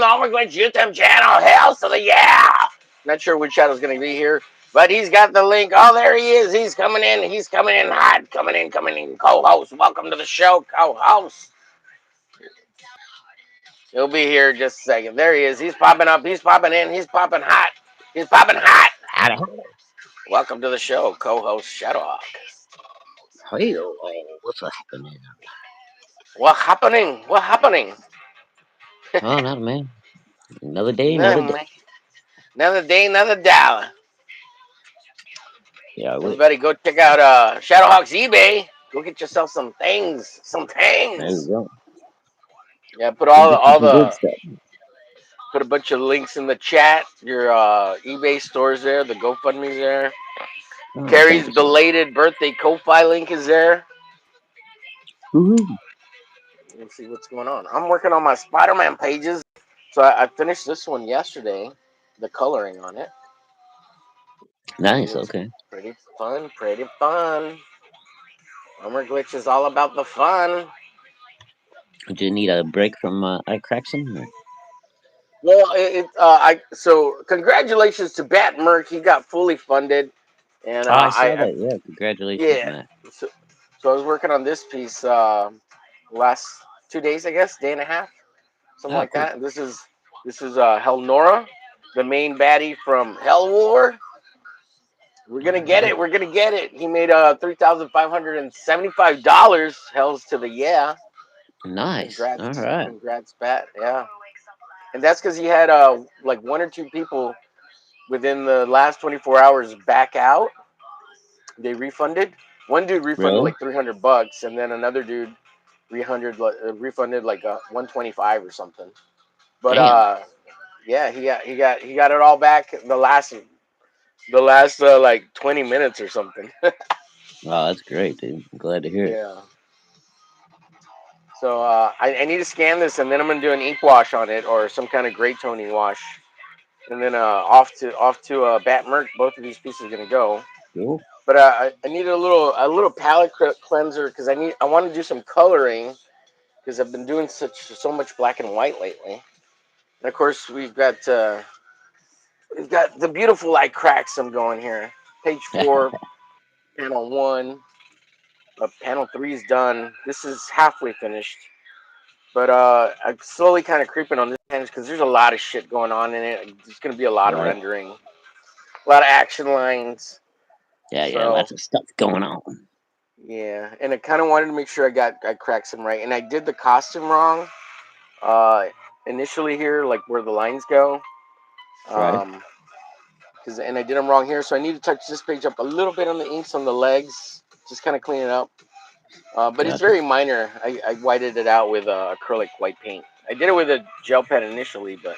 from the Glitch YouTube channel. Hails to the yeah. Not sure which channel's going to be here, but he's got the link. Oh, there he is. He's coming in. He's coming in hot. Coming in. Co-host. Welcome to the show, co-host. He'll be here in just a second. There he is. He's popping up. He's popping in. He's popping hot. He's popping hot. Welcome to the show, co-host ShadowHawk. Hey, what's happening? What happening? What happening? Oh, not man. Another day, another Nothing, day. man. Another day, another dollar. Yeah, I wish. Everybody go check out ShadowHawk's eBay. Go get yourself some things. Some There you things. go. Yeah, put Go all the get you all some good the stuff. put a bunch of links in the chat. Your eBay stores there, the GoFundMe's there. Oh, thank Carrie's you so much. belated birthday Ko-Fi link is there. Woohoo. Let's see what's going on. I'm working on my Spider-Man pages. So I finished this one yesterday, the coloring on it. Nice, It's okay. pretty fun, pretty fun. Armor Glitch is all about the fun. Do you need a break from iCrackson? Well, so congratulations to Batt Murk. He got fully funded, and Oh, I saw I that. Yeah, congratulations, yeah. Matt. So I was working on this piece last 2 days, I guess, day and a half, something Oh, like cool. that. This is Helnora, the main baddie from HELWÄR. We're gonna All get right. it. We're gonna get it. He made $3,575. Hells to the yeah. Nice. All right. Congrats, Bat. Yeah, and that's because he had like one or two people within the last 24 hours back out. They refunded. One dude refunded Really? like $300, and then another dude refunded like 125 or something. But Damn. yeah, he got it all back the last like 20 minutes or something. Oh, that's great, dude. I'm glad to hear it. Yeah. So I need to scan this, and then I'm gonna do an ink wash on it or some kind of gray toning wash, and then off to Batt Murk. Both of these pieces are gonna go. Cool. But I need a little palette cleanser because I want to do some coloring because I've been doing so much black and white lately. And of course we've got the beautiful light cracks I'm going here. Page 4, panel 1, panel 3 is done. This is halfway finished. But I'm slowly kind of creeping on this page because there's a lot of shit going on in it. There's gonna be a lot of Right. rendering, a lot of action lines. Yeah, So lots of stuff going on. yeah, and I kind of wanted to make sure I cracked some right, and I did the costume wrong. Uh, Initially here, like where the lines go, Right. and I did them wrong here, so I need to touch this page up a little bit on the inks on the legs, just kind of clean it up. But it's Gotcha. very minor. I whited it out with acrylic white paint. I did it with a gel pen initially, but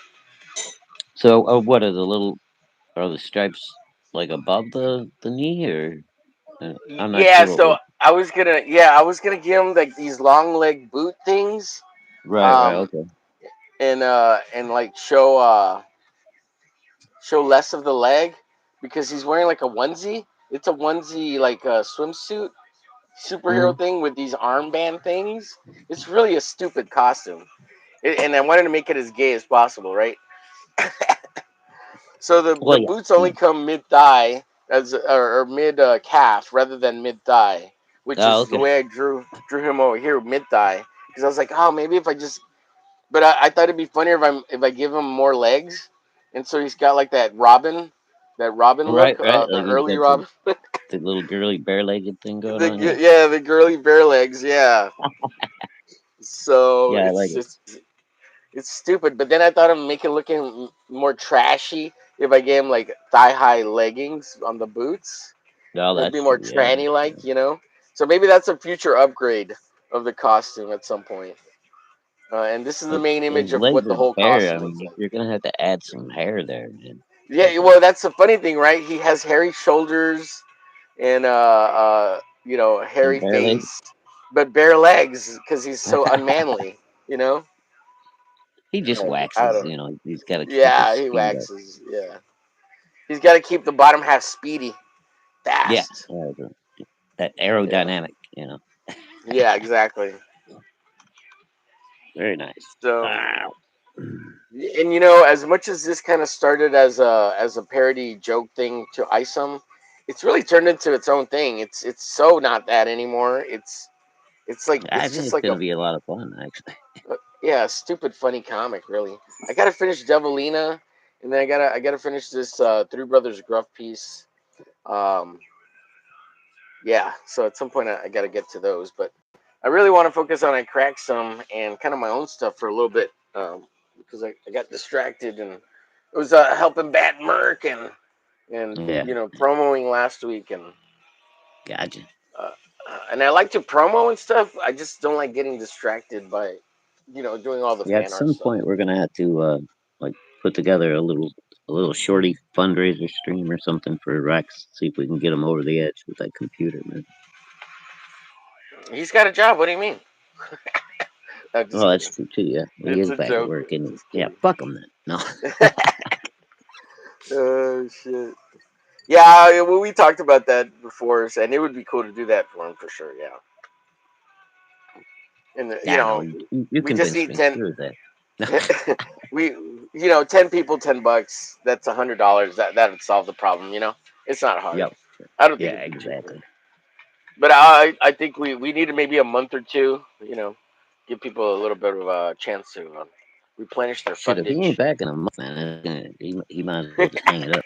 So, what are the stripes like above the knee, or I'm not yeah. sure what So would. I was gonna give him like these long leg boot things, Right. um, Okay. and like show less of the leg because he's wearing like a onesie. It's a onesie like a swimsuit superhero Mm-hmm. thing with these armband things. It's really a stupid costume, and I wanted to make it as gay as possible, right? So the Well, yeah. boots only come mid thigh or mid calf rather than mid thigh, which Oh, is the okay. way I drew him over here mid thigh because I was like, oh, maybe if I just. But I thought it'd be funnier if I give him more legs, and so he's got like that Robin look, Right. the Like he's early got Robin. the little girly bare-legged thing going on. Yeah. The girly bare legs, yeah. So Yeah, I like it. it's stupid, but then I thought of make it looking more trashy if I gave him like thigh high leggings on the boots. Oh, It'd be that's more true. Yeah. tranny like. So maybe that's a future upgrade of the costume at some point. And this is the But main his image of legs what the are whole bare. I costume looks mean, like. you're gonna have to add some hair there, man. Yeah, well, that's the funny thing, right? He has hairy shoulders and And hairy bare legs. face, but bare legs because he's so unmanly. You know. He just I waxes. don't. He's got to keep his Yeah, he speed up. waxes. Yeah, he's got to keep the bottom half speedy, Yeah. fast. That Yeah. aerodynamic. Yeah, exactly. Very nice. So Wow. And as much as this kind of started as a parody joke thing to Isom, it's really turned into its own thing. It's so not that anymore. It's like I it's think just it's like going to be a lot of fun, actually. yeah, a stupid funny comic. Really, I gotta finish Devilina, and then I gotta finish this Three Brothers Gruff piece. Um, yeah, so at some point I gotta get to those, but I really want to focus on I crack some and kind of my own stuff for a little bit, because I got distracted and it was helping Batt Murk and Yeah, promoing last week gotcha. uh, and I like to promo and stuff. I just don't like getting distracted by doing all the Yeah, at fan art some stuff. point we're going to have to like put together a little shorty fundraiser stream or something for Rex. See if we can get him over the edge with that computer, man. He's got a job. What do you mean? I'm just Well, that's kidding. true too. Yeah, he It's is a back at joke. work, and Just yeah, kidding. fuck him then. No, Oh shit. Yeah, well, we talked about that before, and it would be cool to do that for him for sure. Yeah, and yeah, no, you we just convinced need me. 10. Screw that. No, We 10 people, $10. That's $100. That would solve the problem. It's not hard. yep, I don't think yeah, it'd be too hard. exactly. But I think we need maybe a month or two. Give people a little bit of a chance to replenish their Shit, if he ain't fundage. back in a month, man, he might as well just hang it up.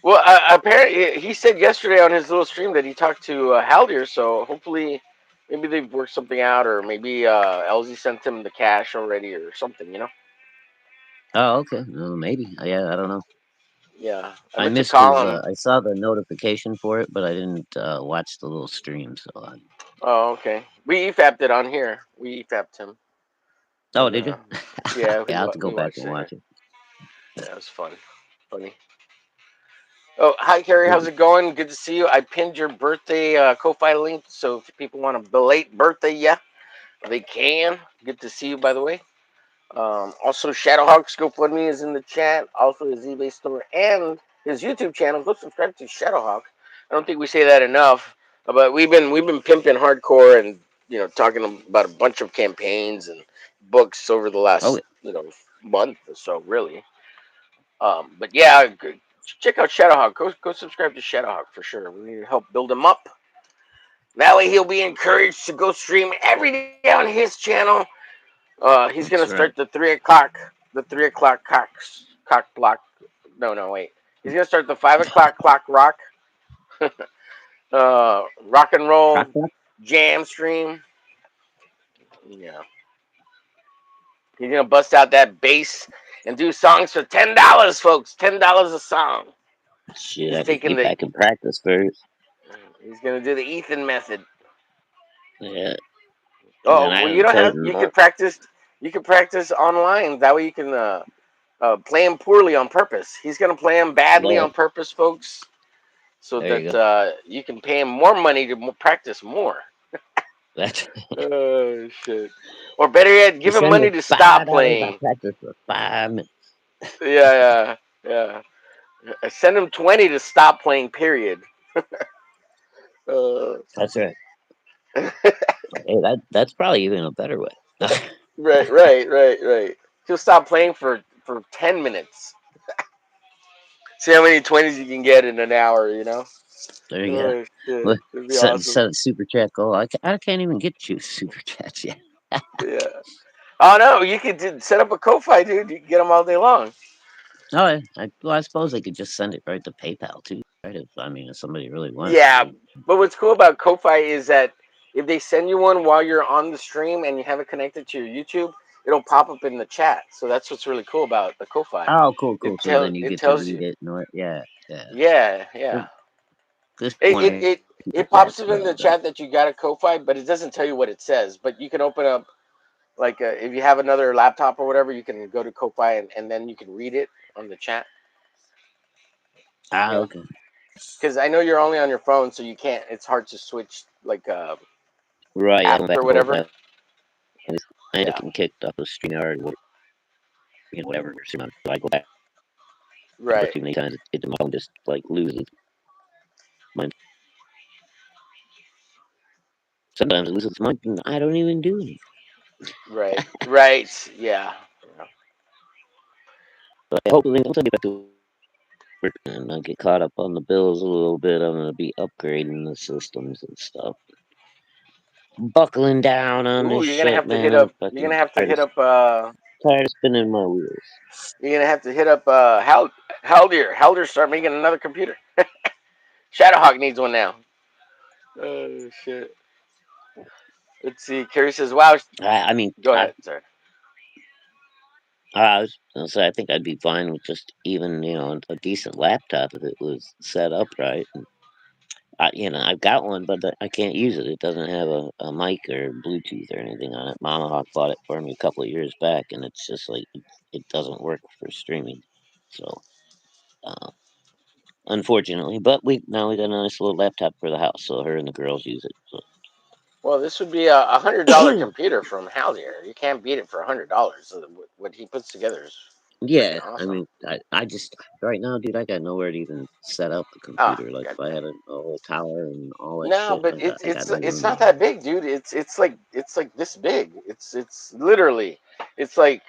Well, apparently he said yesterday on his little stream that he talked to Haldir, so hopefully maybe they've worked something out, or maybe LZ sent him the cash already or something. Oh, okay. Well, maybe. Yeah, I don't know. Yeah, I I meant to missed his. call him. I saw the notification for it, but I didn't watch the little stream. So, Oh, okay. We EFAP'd it on here. We EFAP'd him, oh, and did you? yeah, Yeah, I'll have to go we back watched and it here. watch it. Yeah, it was fun, funny. Oh, hi Carrie, how's it going? Good to see you. I pinned your birthday Ko-fi link, so if people want to belate birthday, yeah, they can. Good to see you, by the way. Also, ShadowHawk's GoFundMe is in the chat. Also, his eBay store and his YouTube channel. Go subscribe to ShadowHawk. I don't think we say that enough, but we've been pimping hardcore and talking about a bunch of campaigns and books over the Oh, last month or so, really. But yeah, check out ShadowHawk. Go subscribe to ShadowHawk for sure. We need to help build him up. That way, he'll be encouraged to go stream every day on his channel. He's gonna that's start right. the 3 o'clock block. No, wait. He's gonna start the 5 o'clock clock rock, rock and roll Rock, jam stream. Yeah, he's gonna bust out that bass and do songs for $10, folks. $10 a song. shit, He's I can taking get the. back in practice first. He's gonna do the Ethan method. Yeah, and then Oh I well, you haven't don't played have. in a You can month. practice. You can practice online. That way, you can play him poorly on purpose. He's gonna play him badly Yeah, on purpose, folks, so there you that go. you can pay him more money to practice more. That's Oh shit! Or better yet, you give him send me money to stop $5. I playing. practice for 5 minutes. Yeah. Send him 20 to stop playing. Period. Uh, That's right. Hey, that's probably even a better way. right. He'll stop playing for 10 minutes. See how many 20s you can get in an hour. There you go. Oh shit! Look, It'd be set awesome. a super chat goal. I can't even get you super chats yet. Yeah. Oh no, you could set up a Ko-fi, dude. You can get them all day long. Oh, well, I suppose they could just send it right to PayPal too, right? If somebody really wants Yeah, to. but what's cool about Ko-fi is that if they send you one while you're on the stream and you have it connected to your YouTube, it'll pop up in the chat. So that's what's really cool about the Ko-fi. Oh, cool, cool. It So tell then you it get to tells read you. it and what? Yeah, yeah. Yeah. This this It one it I it, super it pops chats, up in but the chat that you got a Ko-fi, but it doesn't tell you what it says. But you can open up like if you have another laptop or whatever, you can go to Ko-fi and then you can read it on the chat. You know, okay, because I know you're only on your phone, so you can't. It's hard to switch like right. Yeah, app going back or and forth. whatever. I end up Yeah. getting kicked off of StreamYard, whatever. So I go back and forth Right. too many times. My phone just like loses. Sometimes it loses its mind, and I don't even do anything. Right. Yeah. Hopefully, once I get back to work and I get caught up on the bills a little bit, I'm gonna be upgrading the systems and stuff. Buckling down on Ooh, this you're gonna shit, have to hit man. I'm up. You're gonna fucking have to hit up. tired of spinning my wheels. You're gonna have to hit up. Haldir. Haldir start making another computer. ShadowHawk needs one now. Oh shit. Let's see. Carrie says, "Wow." I mean, Go ahead. Sorry. I was gonna say I think I'd be fine with just even a decent laptop if it was set up right. I've got one, but I can't use it. It doesn't have a mic or Bluetooth or anything on it. Mama Hawk bought it for me a couple of years back, and it's just like it doesn't work for streaming. So, uh, unfortunately, but we got a nice little laptop for the house, so her and the girls use it. So. Well, this would be a $100 computer from Haldir. You can't beat it for $100. So what he puts together is freaking Yeah, I awesome. mean, I just right now, dude, I got nowhere to even set up a Oh, computer. Like, if I goddamn. had a whole tower and all that No, shit, but I got no it's room not to. that big, dude. It's like this big. It's literally it's like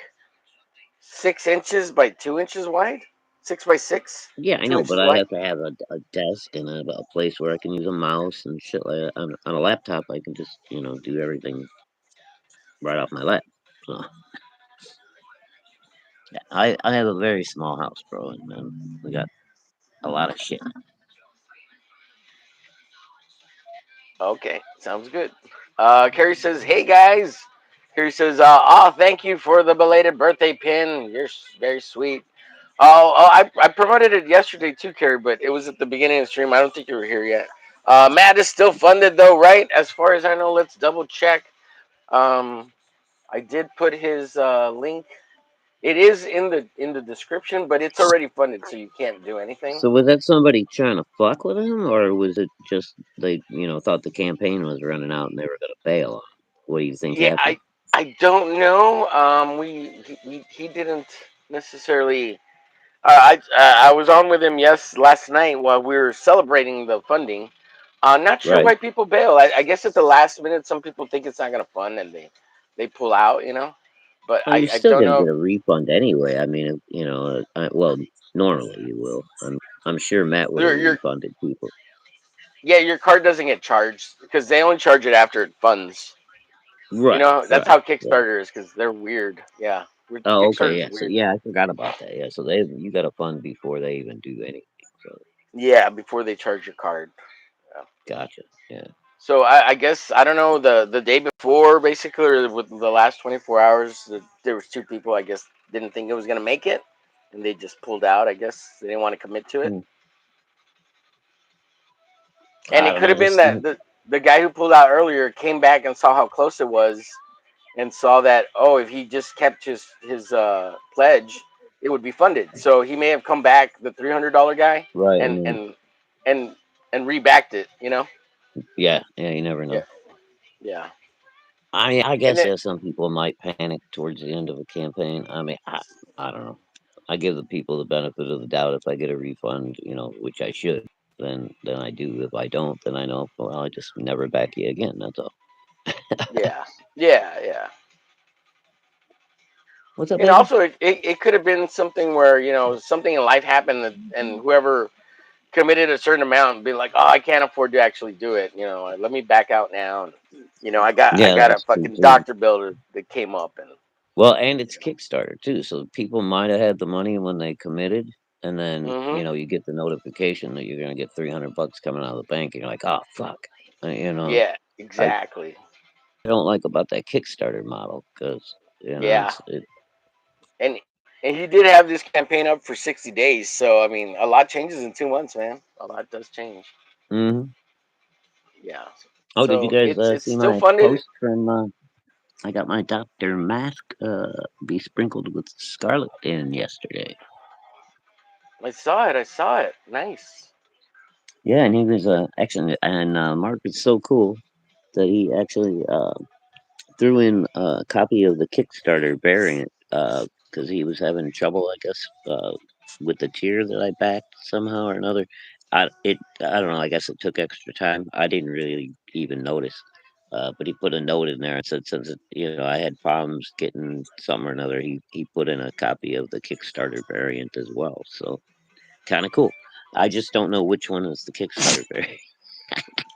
6 inches by 2 inches wide, 6 by 6, Yeah, I two know, but inches I wide. have to have a desk and a place where I can use a mouse and shit like that. On a laptop, I can just do everything right off my lap. So yeah, I have a very small house, bro, and we got a lot of shit. Okay, sounds good. Carrie says, "Hey guys." Carrie says, thank you for the belated birthday pin. You're very sweet." I promoted it yesterday too, Carrie, but it was at the beginning of the stream. I don't think you were here yet. Matt is still funded though, right? As far as I know, let's double check. Um, I did put his link. It is in the description, but it's already funded, so you can't do anything. So was that somebody trying to fuck with him, or was it just they thought the campaign was running out and they were gonna bail on him? What do you think Yeah, happened? I don't know. He didn't necessarily. I was on with him last night while we were celebrating the funding. Not sure Right. why people bail. I guess at the last minute, some people think it's not gonna fund and they pull out. But Well, you're I still don't gonna know. get a refund anyway. I mean, well, normally you will. I'm sure Matt would have Your refunded people. Yeah, your card doesn't get charged because they only charge it after it funds. Right. That's Right. how Yeah. Kickstarter is because they're weird. Yeah, Oh, okay. Kickstarter's Yeah. So weird. yeah, I forgot about that. Yeah. So you got a fund before they even do anything. So Yeah, before they charge your card. Yeah. gotcha. Yeah. So I guess I don't know the day before basically or with the last 24 hours there was two people I guess didn't think it was gonna make it and they just pulled out. I guess they didn't want to commit to it. Hmm. And I it don't could know. have been This that the guy who pulled out earlier came back and saw how close it was and saw that if he just kept his pledge it would be funded. So he may have come back the $300 guy right. and and and and rebacked it. Yeah. Yeah. You never Yeah, know. yeah. I And guess then some people might panic towards the end of a campaign. I mean, I don't know. I give the people the benefit of the doubt. If I get a refund, which I should, then I do. If I don't, then I know. Well, I just never back you again. That's all. yeah, yeah, yeah. What's up, And baby? also, it could have been something where something in life happened, and whoever committed a certain amount and be like, "Oh, I can't afford to actually do it. Let me back out now." And I Yeah, got a that's true fucking too. doctor bill that came up, and Well, and it's Kickstarter too, so people might have had the money when they committed, and then hmm you get the notification that you're gonna get $300 coming out of the bank, and you're like, oh fuck. yeah, I exactly, don't like about that Kickstarter model because yeah. it's it. And he did have this campaign up for 60 days, so I mean, a lot changes in 2 months, man. A lot does change. Mhm. Yeah. Oh, did you So guys it's see still my funded. post from? I got my doctor mask be sprinkled with scarlet in yesterday. I saw it. I saw it. Nice. Yeah, and he was actually, and Mark is so cool that he actually threw in a copy of the Kickstarter variant because he was having trouble, I guess, with the tier that I backed somehow or another. I don't know. I guess it took extra time. I didn't really even notice. But he put a note in there and said since I had problems getting some or another, he put in a copy of the Kickstarter variant as well. So kind of cool. I just don't know which one is the Kickstarter variant.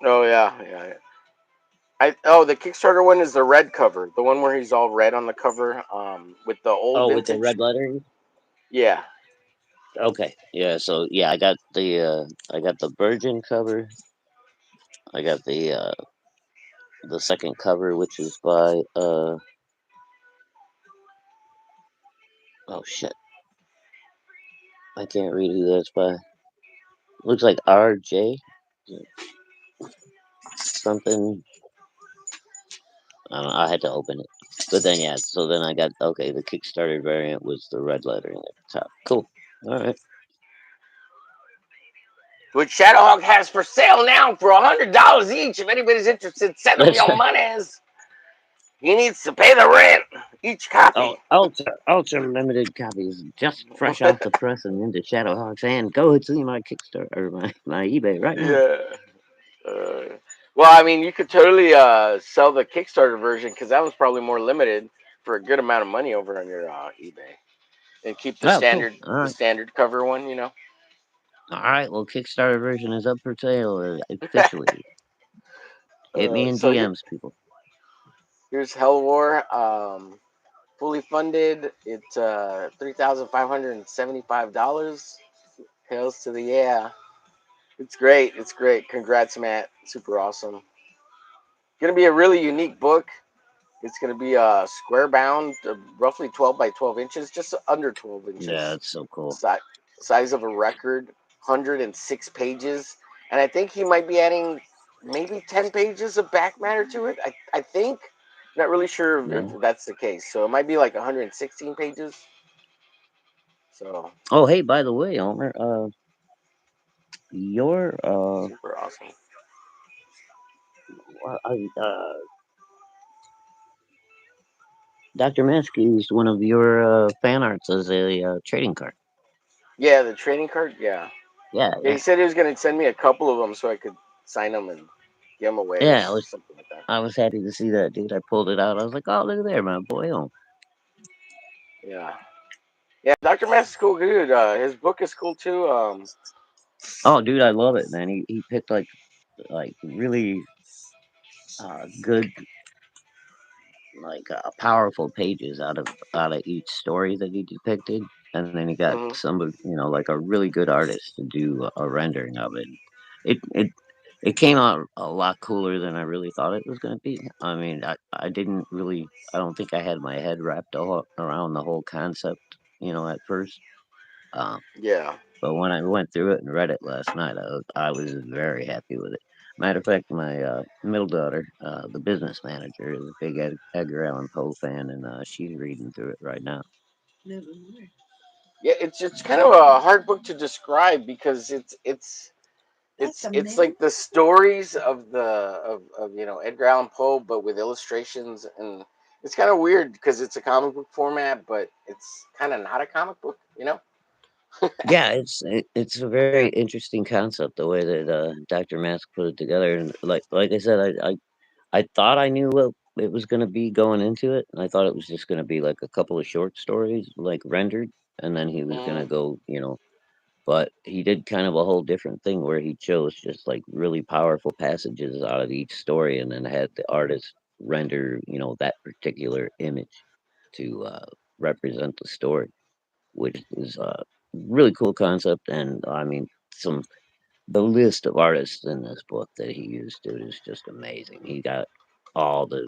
Oh yeah, yeah. The Kickstarter one is the red cover, the one where he's all red on the cover, with the old Oh, with the vintage. red lettering. Yeah. Okay, yeah. So yeah, I got the Virgin cover. I got the second cover, which is by oh shit, I can't read who that's by. Looks like R.J. something. I don't know. I had to open it, but then yeah. So then I got okay. The Kickstarter variant was the red lettering at the top. Cool. All right. Which Shadowhawk has for sale now for $100 each. If anybody's interested, send them That's your monies. He needs to pay the rent. Each oh, copy. ultra limited copies, just fresh off the press and into Shadowhawk's hand. Go and see my Kickstarter or my eBay right now. Yeah. Well, I mean, you could totally sell the Kickstarter version because that was probably more limited for a good amount of money over on your eBay, and keep the Oh, cool. standard All the right. standard cover one. You know. All right. Well, Kickstarter version is up for sale officially. Hit me in So here, DMs, people. here's Hell War. Fully funded. It's $3,575. Hails to the yeah. It's great. It's great. Congrats, Matt. Super awesome. Gonna be a really unique book. It's gonna be square bound, roughly 12 by 12 inches, just under 12 Yeah, inches. it's so cool. Si- Size of a record, 106 pages, and I think he might be adding maybe 10 pages of back matter to it. I think. Not really sure Yeah. if that's the case. So it might be like 116 pages. So Oh, hey, by the way, Homer, your super awesome. Dr. Mask used one of your fan arts as a trading card. Yeah, the trading card. Yeah, Yeah, yeah. yeah, He said he was gonna send me a couple of them so I could sign them and give them away or yeah. something like that. I was happy to see that, dude. I pulled it out. I was like, oh, look there, my boy. Oh, Yeah, yeah. Dr. Mass is cool dude. His book is cool too. oh, dude, I love it, man. He picked like really good powerful pages out of each story that he depicted, and then he got Mhm. some of like a really good artist to do a rendering of it. It came out a lot cooler than I really thought it was going to be. I mean, I didn't really. I don't think I had my head wrapped around the whole concept, at first. Um, Yeah, but when I went through it and read it last night, I was very happy with it. Matter of fact, my middle daughter, the business manager, is a big Edgar Allan Poe fan, and she's reading through it right now. yeah. It's kind of a hard book to describe because it's like the stories of Edgar Allan Poe, but with illustrations, and it's kind of weird because it's a comic book format, but it's kind of not a comic book, you know? Yeah, it's a very interesting concept the way that Dr. Mask put it together, and like I said, I thought I knew what it was going to be going into it, and I thought it was just going to be like a couple of short stories, like rendered, and then he was going Mm, to go, but he did kind of a whole different thing where he chose just like really powerful passages out of each story, and then had the artist render, that particular image to represent the story, which is a really cool concept. And I mean, some the list of artists in this book that he used, dude, is just amazing. He got all the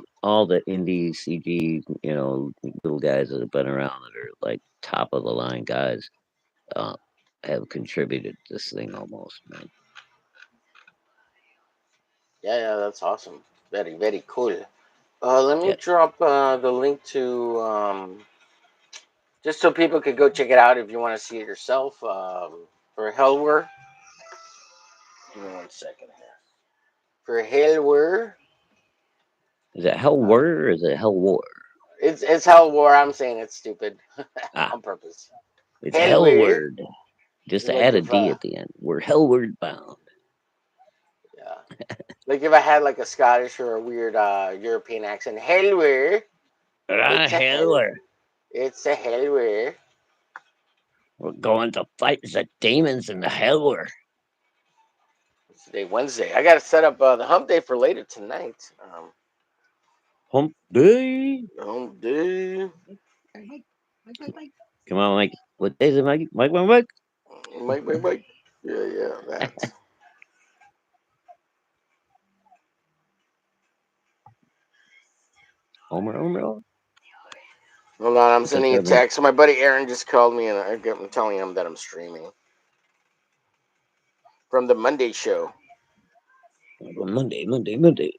indie CG, little guys that have been around that are like top of the line guys, uh, have contributed to this thing almost, man. yeah, yeah, that's awesome. Very, very cool. Let me Yeah. drop the link to just so people could go check it out if you want to see it yourself. For Hellware, give me 1 second here. For Hellware, Is it Hell uh, War or is it Hell War? it's Hellware. I'm saying it's stupid Ah, on purpose. it's Hellware. Hellward. Just You're to add a looking D for at the end. We're Hellward bound. yeah. Like if I had like a Scottish or a weird European accent, HELWÄR, it's a hell, HELWÄR. it's a HELWÄR. We're going to fight the demons in the HELWÄR. It's today Wednesday. I got to set up the hump day for later tonight. Hump day. Hump day. Come on, Mike. What day is it, Mike? Mike, Mike, Mike. Mike. Yeah, yeah, that. Homer, Homer, Homer. Hold on, I'm What's up, sending a brother? text. So my buddy Aaron just called me, and I'm telling him that I'm streaming from the Monday show. Monday, Monday, Monday.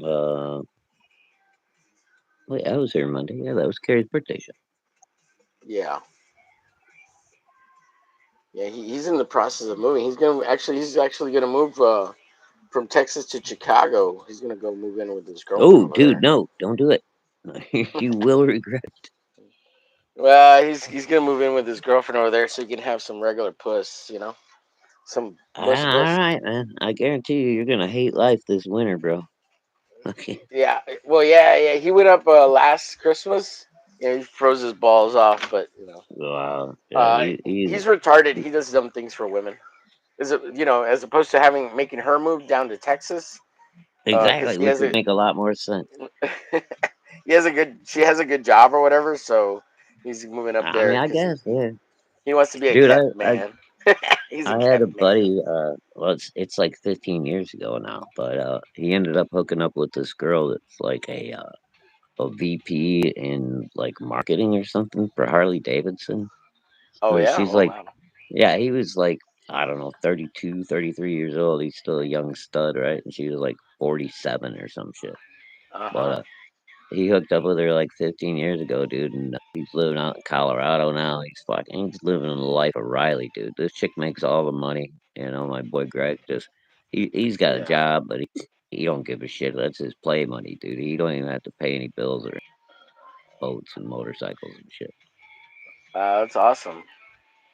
Uh, wait, I was here Monday. Yeah, that was Carrie's birthday show. Yeah, yeah. He's in the process of moving. He's actually gonna move from Texas to Chicago. He's gonna go move in with his girlfriend Oh, over dude, there. no, don't do it. You will regret. Well, he's gonna move in with his girlfriend over there so he can have some regular puss. Some All puss. right, man. I guarantee you, you're gonna hate life this winter, bro. Okay. Yeah. Well, yeah. He went up last Christmas. He froze his balls off, but Wow. Yeah, uh, he's retarded. He does dumb things for women. Is it as opposed to having making her move down to Texas, because exactly, which would make a lot more sense. she has a good job or whatever. So he's moving up I there mean, I because guess, yeah, he wants to be a dude. kept man. He's a I had a kept man. buddy. Well, it's like 15 years ago now, but he ended up hooking up with this girl that's like a VP in like marketing or something for Harley Davidson. Oh And yeah. she's Oh like, wow. yeah, he was like, I don't know, 32, 33 years old. He's still a young stud, right? And she was like 47 or some shit. Uh But huh. he hooked up with her like 15 years ago, dude, and he's living out in Colorado now. He's living the life of Riley, dude. This chick makes all the money. My boy Greg just he's got a Yeah. job, but he don't give a shit. That's his play money, dude. He don't even have to pay any bills or boats and motorcycles and shit. That's awesome.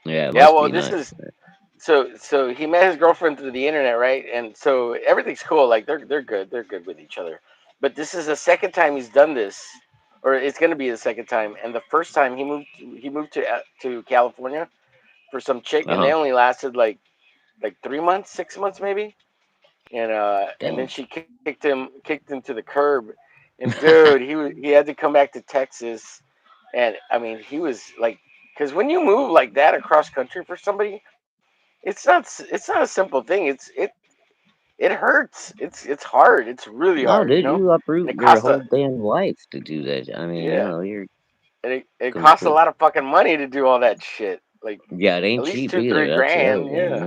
Yeah, it Yeah. must Well, be this nice. is so he met his girlfriend through the internet, right? And so everything's cool. Like they're good. They're good with each other. But this is the second time he's done this, or it's going to be the second time. And the first time he moved to California for some chick, and they Uh-huh. only lasted like 3 months, 6 months maybe. And then Damn. she kicked him to the curb. And dude, he had to come back to Texas. And I mean, he was like, because when you move like that across country for somebody, it's not a simple thing. It hurts. It's hard. It's really No, hard, dude, you And uproot it your costs whole damn life to do that. I mean, yeah, you're it costs a complete. lot of fucking money to do all that shit. Like Yeah, it at ain't least cheap two, either. three That's the other grand. thing. Yeah,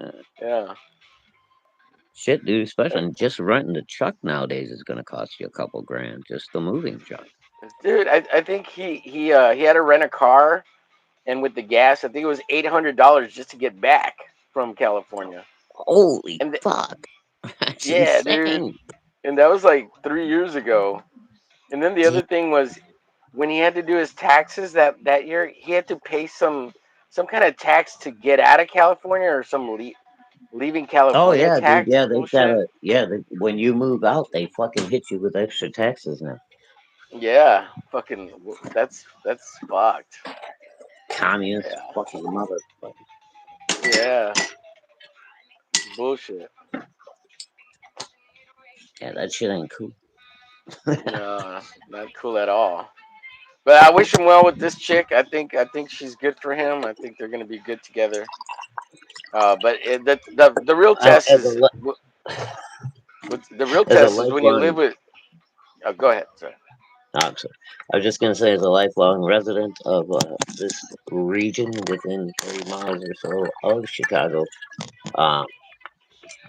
Yeah. yeah. Shit, dude, Uh, especially just renting a truck nowadays is gonna cost you a couple grand, just the moving truck. Dude, I think he had to rent a car, and with the gas, I think it was $800 just to get back from California. Holy And fuck. That's yeah, dude, insane. and that was like 3 years ago. And then the Damn. other thing was when he had to do his taxes that year, he had to pay some kind of tax to get out of California, or some leaving Oh California yeah, dude. tax Yeah, bullshit. when you move out, they fucking hit you with extra taxes now. Yeah, fucking that's fucked. Communist Yeah, fucking motherfucker. yeah, it's bullshit. Yeah, that shit ain't cool. No, not cool at all. But I wish him well with this chick. I think she's good for him. I think they're gonna be good together. The real Uh, test as a is li- the real as a test is when you live lifelong with. Oh, go ahead. Sorry. no, I'm sorry. I was just gonna say, as a lifelong resident of this region within 30 miles or so of Chicago, uh,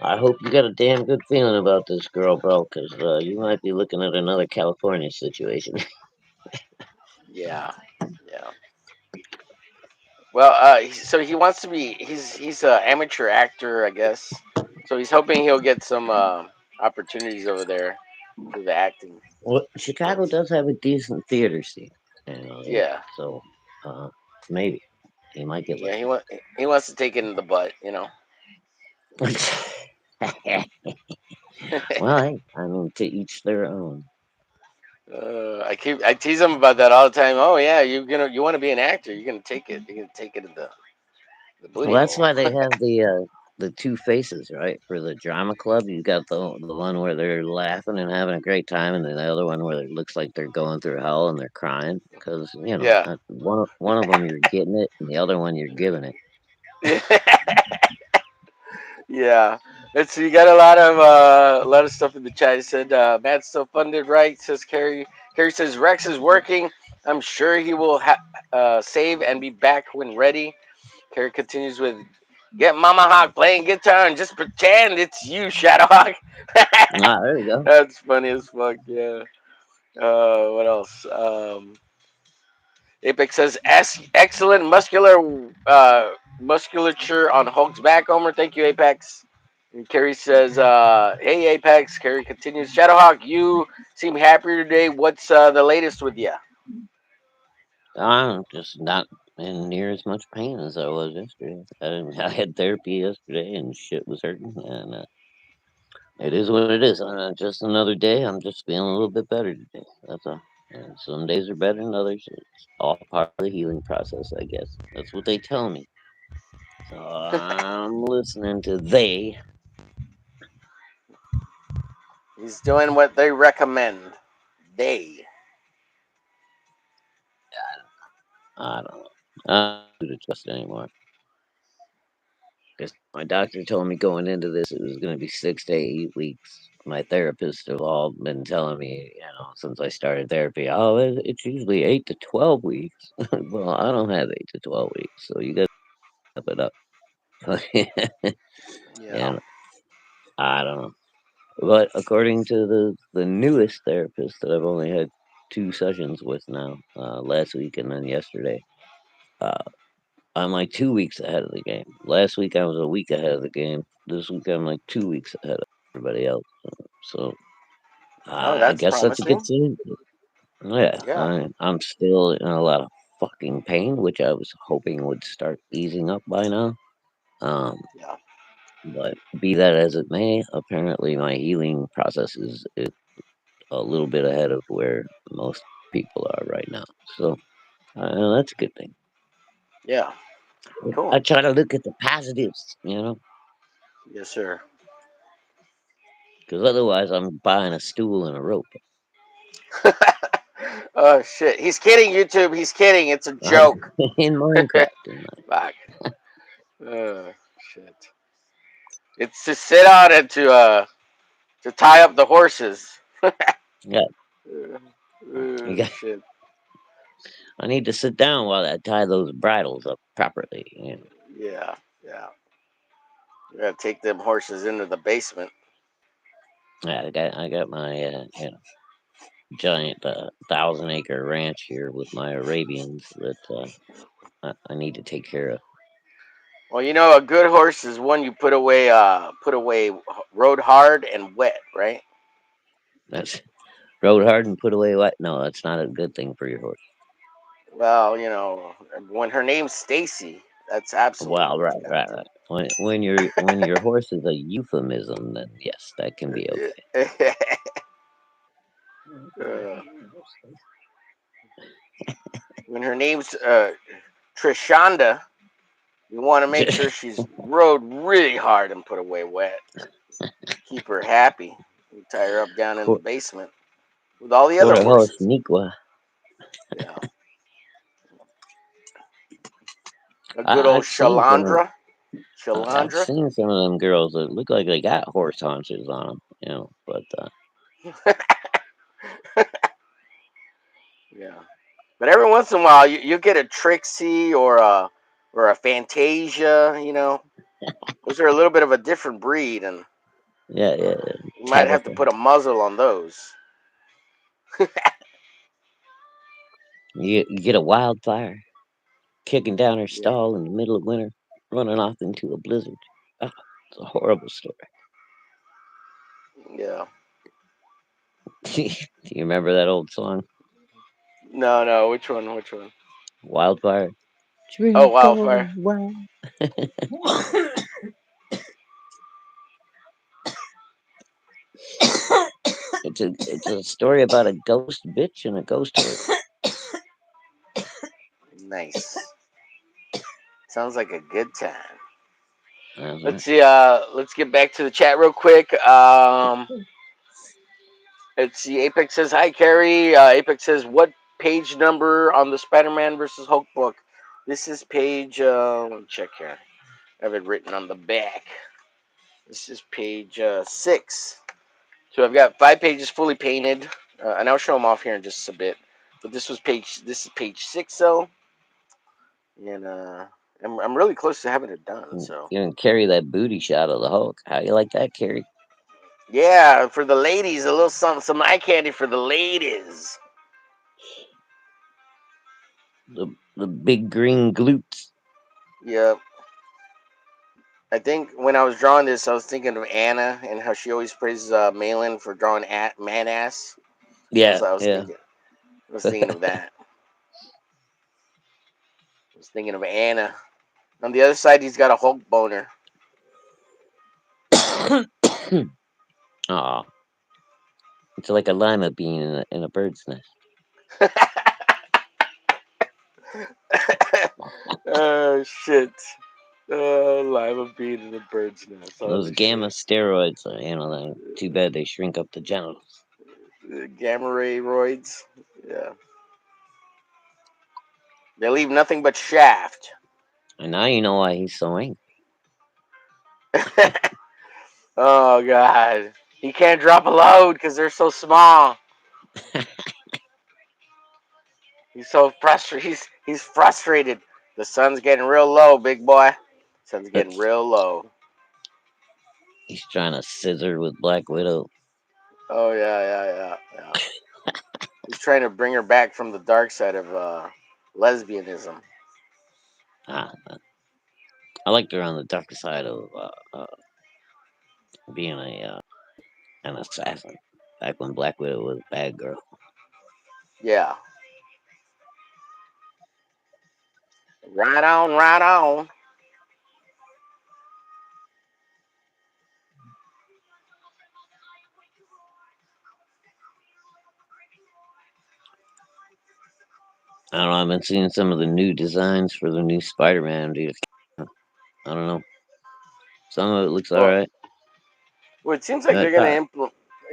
I hope you got a damn good feeling about this girl, bro, because you might be looking at another California situation. Yeah, yeah. Well, so he wants to be. He's an amateur actor, I guess. So he's hoping he'll get some opportunities over there for the acting. Well, But Chicago does have a decent theater scene, yeah, so uh, maybe. He might get Yeah, lucky. he wants to take it in the butt, you know. Well, hey, I mean, to each their own. I tease him about that all the time. Oh yeah, you want to be an actor? You're gonna take it. You're gonna take it in the Well, booty that's hole. why they have the two faces, right? For the drama club, you got the one where they're laughing and having a great time, and then the other one where it looks like they're going through hell and they're crying because Yeah. one of them you're getting it, and the other one you're giving it. Yeah. It's you got a lot of stuff in the chat. He said Matt's still funded, right? Says Carrie. Carrie says Rex is working. I'm sure he will save and be back when ready. Carrie continues with, "Get Mama Hawk playing guitar and just pretend it's you, Shadowhawk." Ah, there you go. That's funny as fuck. Yeah. What else? Apex says, Excellent musculature on Hulk's back, Homer. Thank you, Apex." And Carrie says, "Hey, Apex." Carrie continues, "Shadowhawk, you seem happier today. What's the latest with you?" I'm just not in near as much pain as I was yesterday. I had therapy yesterday, and shit was hurting, and it is what it is. Just another day. I'm just feeling a little bit better today. That's all. And some days are better than others. It's all part of the healing process, I guess. That's what they tell me. So I'm listening to they. He's doing what they recommend. They. I don't know. I don't know who to trust anymore. Because my doctor told me going into this it was going to be 6 to 8 weeks. My therapists have all been telling me, since I started therapy, oh, it's usually 8 to 12 weeks. Well, I don't have 8 to 12 weeks, so you got to step it up. Yeah. And I don't know. But according to the newest therapist that I've only had 2 sessions with now, last week and then yesterday, uh, I'm like 2 weeks ahead of the game. Last week I was a week ahead of the game. This week I'm like 2 weeks ahead of everybody else. So Oh, I that's guess that's a good promising. sign. Yeah, Yeah. I'm still in a lot of fucking pain, which I was hoping would start easing up by now. Um, Yeah. but be that as it may, apparently my healing process is a little bit ahead of where most people are right now. So that's a good thing. Yeah. Cool. I try to look at the positives, Yes, sir. because otherwise I'm buying a stool and a rope. Oh shit. He's kidding, YouTube. He's kidding. It's a joke. In Minecraft. In Fuck. Shit. It's to sit on and to tie up the horses. Yeah, you got, Shit. I need to sit down while I tie those bridles up properly. Yeah. Yeah. We gotta take them horses into the basement. Yeah, I got my giant 1,000 acre ranch here with my Arabians that I need to take care of. Well, a good horse is one you put away rode hard and wet, right? That's rode hard and put away what? No, that's not a good thing for your horse. Well, when her name's Stacy, that's absolutely Well, what right, you gotta right, right. When your horse is a euphemism, then yes, that can be okay. do. uh, when her name's Trishanda, you want to make sure she's rode really hard and put away wet. Keep her happy. You tie her up down in the Quar- basement with all the other Quarter horse horses. Niqua. Yeah, a good old I've seen some of Shalandra. I've Shalandra. seen some of them girls that look like they got horse haunches on them, but Yeah, but every once in a while you get a Trixie or a Fantasia. Those are a little bit of a different breed, and yeah, yeah, uh, yeah. you might have to Tabitha. put a muzzle on those. You get a wildfire kicking down her Yeah, stall in the middle of winter, running off into a blizzard. Ah, it's a horrible story. yeah. Do you remember that old song, No, no. Which one? Which one? Wildfire? Oh, Drink Wildfire. all wine. It's a story about a ghost bitch and a ghost horse. Nice. Sounds like a good time. That's Let's right. see. Let's get back to the chat real quick. Let's see. Apex says hi, Carrie. Apex says what page number on the Spider-Man versus Hulk book? This is page. Let me check here. I have it written on the back. This is page 6. So I've got 5 pages fully painted, and I'll show them off here in just a bit. But this was page. This is page 6, though, and I'm really close to having it done. So You can carry that booty shot of the Hulk. How you like that, Carrie? yeah, for the ladies, a little something, some eye candy for the ladies. The big green glutes. Yep. I think when I was drawing this, I was thinking of Anna and how she always praises Malin for drawing man ass. Yeah, I was yeah. thinking, of that. I was thinking of Anna. On the other side, he's got a Hulk boner. Aw, it's like a lima bean in a bird's nest. Oh shit! Lima bean in a bird's nest. Those Holy gamma shit! steroids, too bad they shrink up the genitals. Gamma ray roids. Yeah, they leave nothing but shaft. And now you know why he's so angry. Oh god, he can't drop a load because they're so small. He's so frustrated. He's frustrated. The sun's getting real low, big boy. Sun's getting real low. He's trying to scissor with Black Widow. Oh yeah, yeah. He's trying to bring her back from the dark side of lesbianism. Ah, I liked her on the dark side of being an assassin. Back when Black Widow was a bad girl. Yeah. Right on, right on. I don't know. I've been seeing some of the new designs for the new Spider-Man. Dude, I don't know. Some of it looks all Well, right. well, it seems like But they're gonna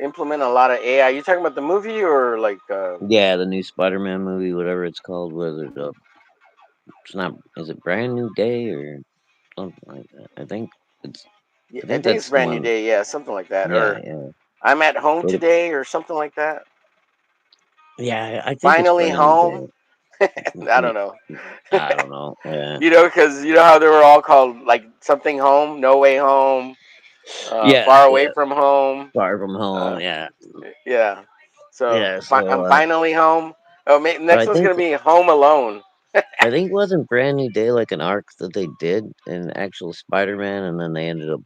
implement a lot of AI. You talking about the movie or like? yeah, the new Spider-Man movie, whatever it's called, whether it's not, is it Brand New Day or something like that? It's, Yeah, I I think think it's that's the Brand New one. Day. Yeah, something like that. Yeah, Or yeah. I'm at home But today, or something like that. yeah, I think it's Finally Brand New home. Day. I don't know. I don't know. Yeah, Because you know how they were all called like something home, no way home, yeah, far away yeah. from home. Far from home. Uh, Yeah, yeah. So yeah. So, I'm finally home. Oh, but next one's gonna be Home Alone. I think wasn't Brand New Day like an arc that they did in actual Spider-Man, and then they ended up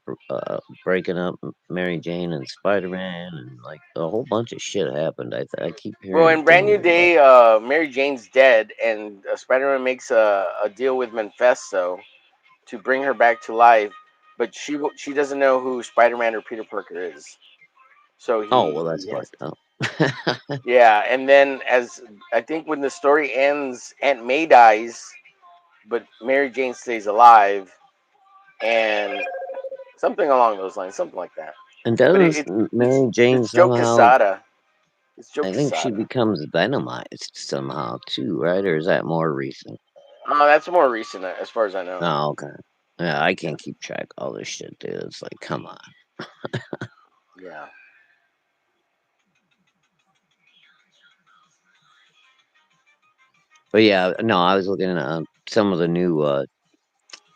breaking up Mary Jane and Spider-Man, and like a whole bunch of shit happened. I keep Well, hearing in Brand New things about. Day, Mary Jane's dead, and Spider-Man makes a deal with Manifesto to bring her back to life, but she doesn't know who Spider-Man or Peter Parker is. So Oh well, he that's has fucked up. yeah, and then as I think when the story ends, Aunt May dies, but Mary Jane stays alive, and something along those lines, something like that. And But doesn't Mary Jane it's Joe somehow? Quesada. It's Joe I think she Quesada. becomes Venomized somehow too, right? Or is that more recent? Oh, that's more recent as far as I know. Oh, okay. Yeah, I Yeah, can't keep track of all this shit, dude. It's like, come on. yeah, But yeah, no, I was looking at some of the new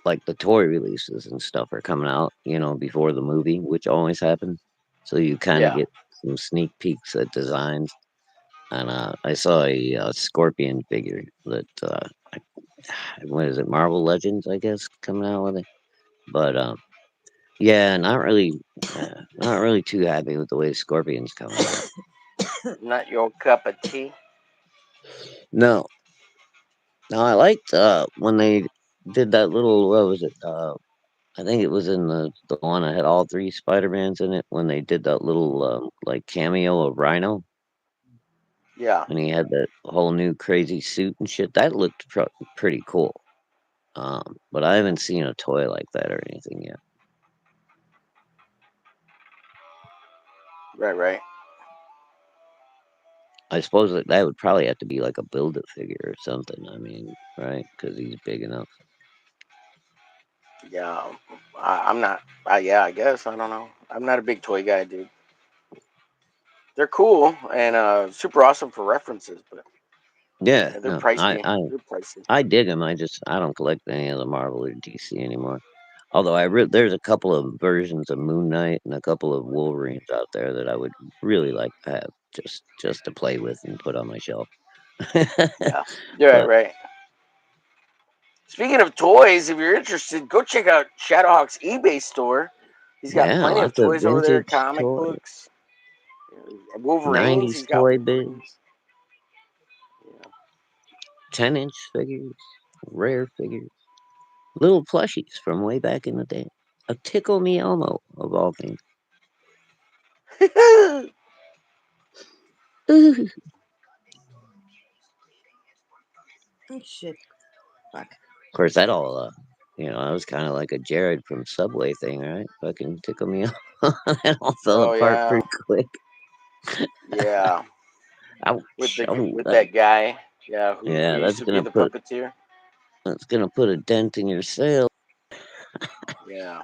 like the toy releases and stuff are coming out, before the movie, which always happens. So you kind of yeah. get some sneak peeks at designs. And I saw a Scorpion figure that what is it, Marvel Legends, I guess, coming out with it. But yeah, not really too happy with the way Scorpion's coming out. Not your cup of tea. No, No, I liked when they did that little what was it? I think it was in the one that had all three Spider-Mans in it when they did that little like cameo of Rhino Yeah, and he had that whole new crazy suit and shit. That looked pretty cool. But I haven't seen a toy like that or anything yet. right, right. I suppose that would probably have to be like a build it figure or something. I mean, right? Because he's big enough. Yeah, I'm not. Yeah, I guess I don't know. I'm not a big toy guy, dude. They're cool and super awesome for references, but Yeah, yeah, they're no, pricey. They're pricey. I dig him. I don't collect any of the Marvel or DC anymore. Although there's a couple of versions of Moon Knight and a couple of Wolverines out there that I would really like to have just to play with and put on my shelf. Yeah, you're right, But right. Speaking of toys, if you're interested, go check out Shadowhawk's eBay store. He's got yeah, plenty of lots of toys over there, vintage comic toys, books, Wolverines. 90s He's got toy biz, Wolverines. Yeah. 10-inch figures, rare figures, little plushies from way back in the day. A Tickle Me Elmo of all things. Of Oh shit. Fuck. course, that was kind of like a Jared from Subway thing, right? Fucking Tickle Me Elmo. That all fell Oh apart yeah, pretty quick. yeah. Ouch. Oh, With that guy, yeah, who yeah, used to be the puppeteer. that's gonna put a dent in your sale. Yeah.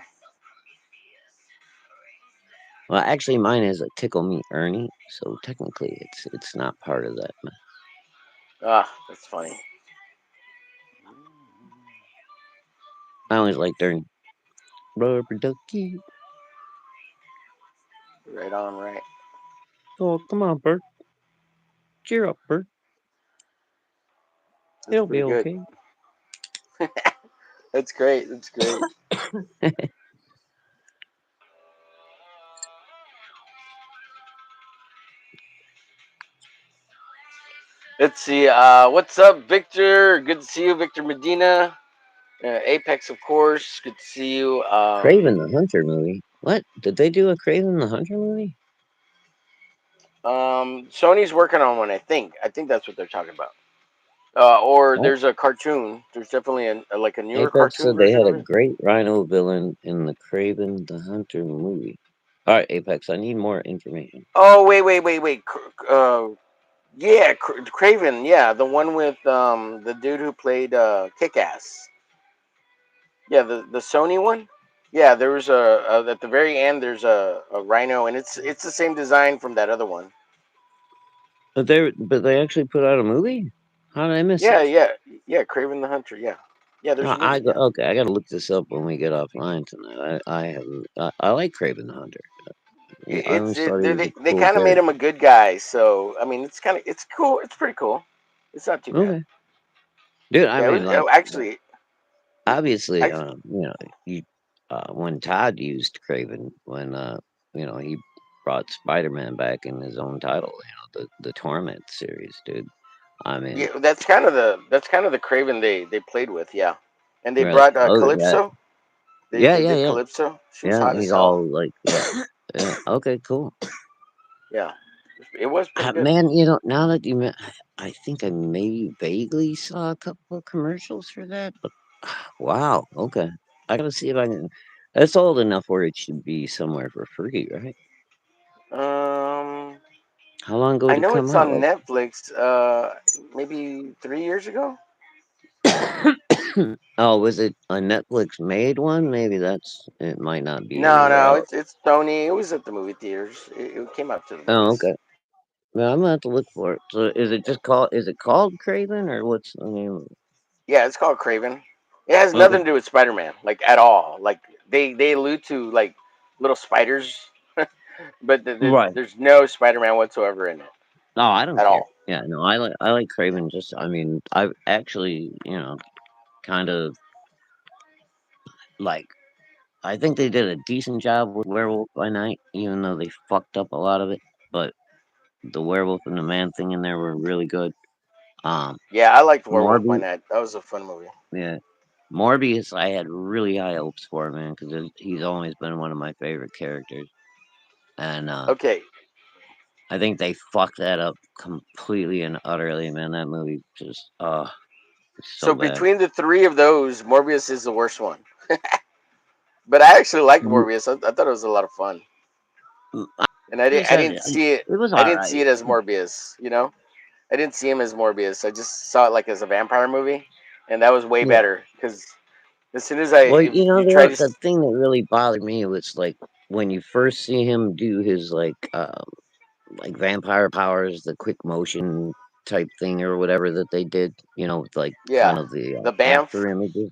Well, actually, mine is a Tickle Me Ernie, so technically, it's not part of that. Ah, that's funny. I always like their rubber ducky. Right on, right. Oh, come on, Bert. Cheer up, Bert. That's It'll be pretty good. okay. That's great. That's great. Let's see. What's up, Victor? Good to see you, Victor Medina. Apex, of course. Good to see you. Craven the Hunter movie. What? Did they do a Craven the Hunter movie? Sony's working on one. I think. I think that's what they're talking about. Or What? there's a cartoon. There's definitely like a newer Apex cartoon said they version had of a it. great Rhino villain in the Craven the Hunter movie. All right, Apex, I need more information. Oh wait. Yeah, Craven. Yeah, the one with the dude who played Kick Ass. Yeah, the Sony one. Yeah, there was at the very end. There's a rhino, and it's the same design from that other one. But they actually put out a movie? How did I miss Yeah, this? yeah, yeah. Craven the Hunter. Yeah, yeah. There's No, a movie. Yeah, okay. I got to look this up when we get offline tonight. I haven't. I like Craven the Hunter. I it's always it. thought he was a They cool kind of made him character. a good guy. So I mean, it's cool. It's pretty cool. It's not too bad. Okay, dude. I Yeah, it mean, was like, actually. obviously, Actually, you when Todd used Craven when he brought Spider-Man back in his own title, the Torment series, dude. I mean, yeah, that's kind of the Craven they played with. Yeah, and they really? brought Oh, yeah, Calypso. yeah, They yeah, did yeah, Calypso. She was yeah. hot as He's hell. all like, yeah. Okay, cool. Yeah, it was pretty good. Man, now that I think I maybe vaguely saw a couple of commercials for that, but wow, okay. I gotta see if I can. That's old enough where it should be somewhere for free, right? Um, How long ago I did it know come it's out? on Netflix. Maybe 3 years ago. Oh, was it a Netflix made one? Maybe it might not be No, anywhere no, else. it's Sony. It was at the movie theaters. It came out to the Oh, movies. okay. Well, I'm gonna have to look for it. So, is it called Craven or what's the name? Yeah, it's called Craven. It has Okay, nothing to do with Spider Man, like at all. Like they allude to like little spiders, but right. there's no Spider Man whatsoever in it No, I don't at care. all. Yeah, no, I like Craven. Just, I mean, I've actually, kind of like. I think they did a decent job with Werewolf by Night, even though they fucked up a lot of it. But the werewolf and the man thing in there were really good. Um, Yeah, I liked Werewolf by Morbius, Night. That was a fun movie. yeah, Morbius. I had really high hopes for, man, because he's always been one of my favorite characters, and Okay, I think they fucked that up completely and utterly, man. That movie just, it's so so bad. between the three of those, Morbius is the worst one. But I actually liked Mm, Morbius. I thought it was a lot of fun, I and I, just I had didn't it. see it. It was I all didn't see right. it as Morbius. You know, I didn't see him as Morbius. I just saw it like as a vampire movie, and that was way Yeah. better because as soon as I Well, if you know you try to the thing that really bothered me was like when you first see him do his like vampire powers, the quick motion type thing or whatever that they did, with like yeah kind of the the Banff after images.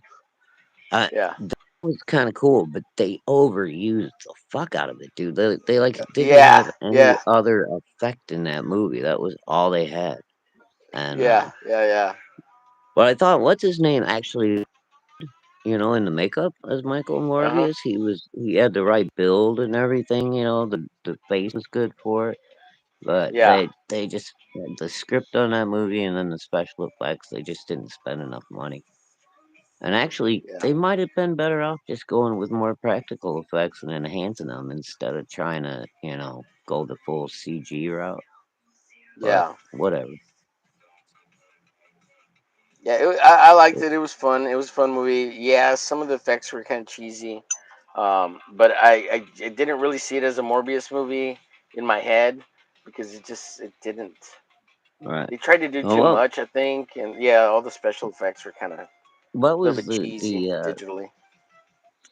Uh, yeah that was kind of cool, but they overused the fuck out of it, dude. They like didn't yeah have any yeah other effect in that movie. That was all they had. And yeah but I thought, what's his name actually? In the makeup as Michael uh-huh Morbius, he had the right build and everything. The face was good for it. But yeah they just the script on that movie and then the special effects, they just didn't spend enough money. And actually, yeah they might have been better off just going with more practical effects and enhancing them instead of trying to, go the full CG route. But yeah whatever. yeah. I liked it. It was fun. It was a fun movie. Yeah, some of the effects were kind of cheesy, but I didn't really see it as a Morbius movie in my head because it didn't. All right. They tried to do Oh too well, much, I think, and yeah, all the special effects were kind of a what little was bit the cheesy the digitally.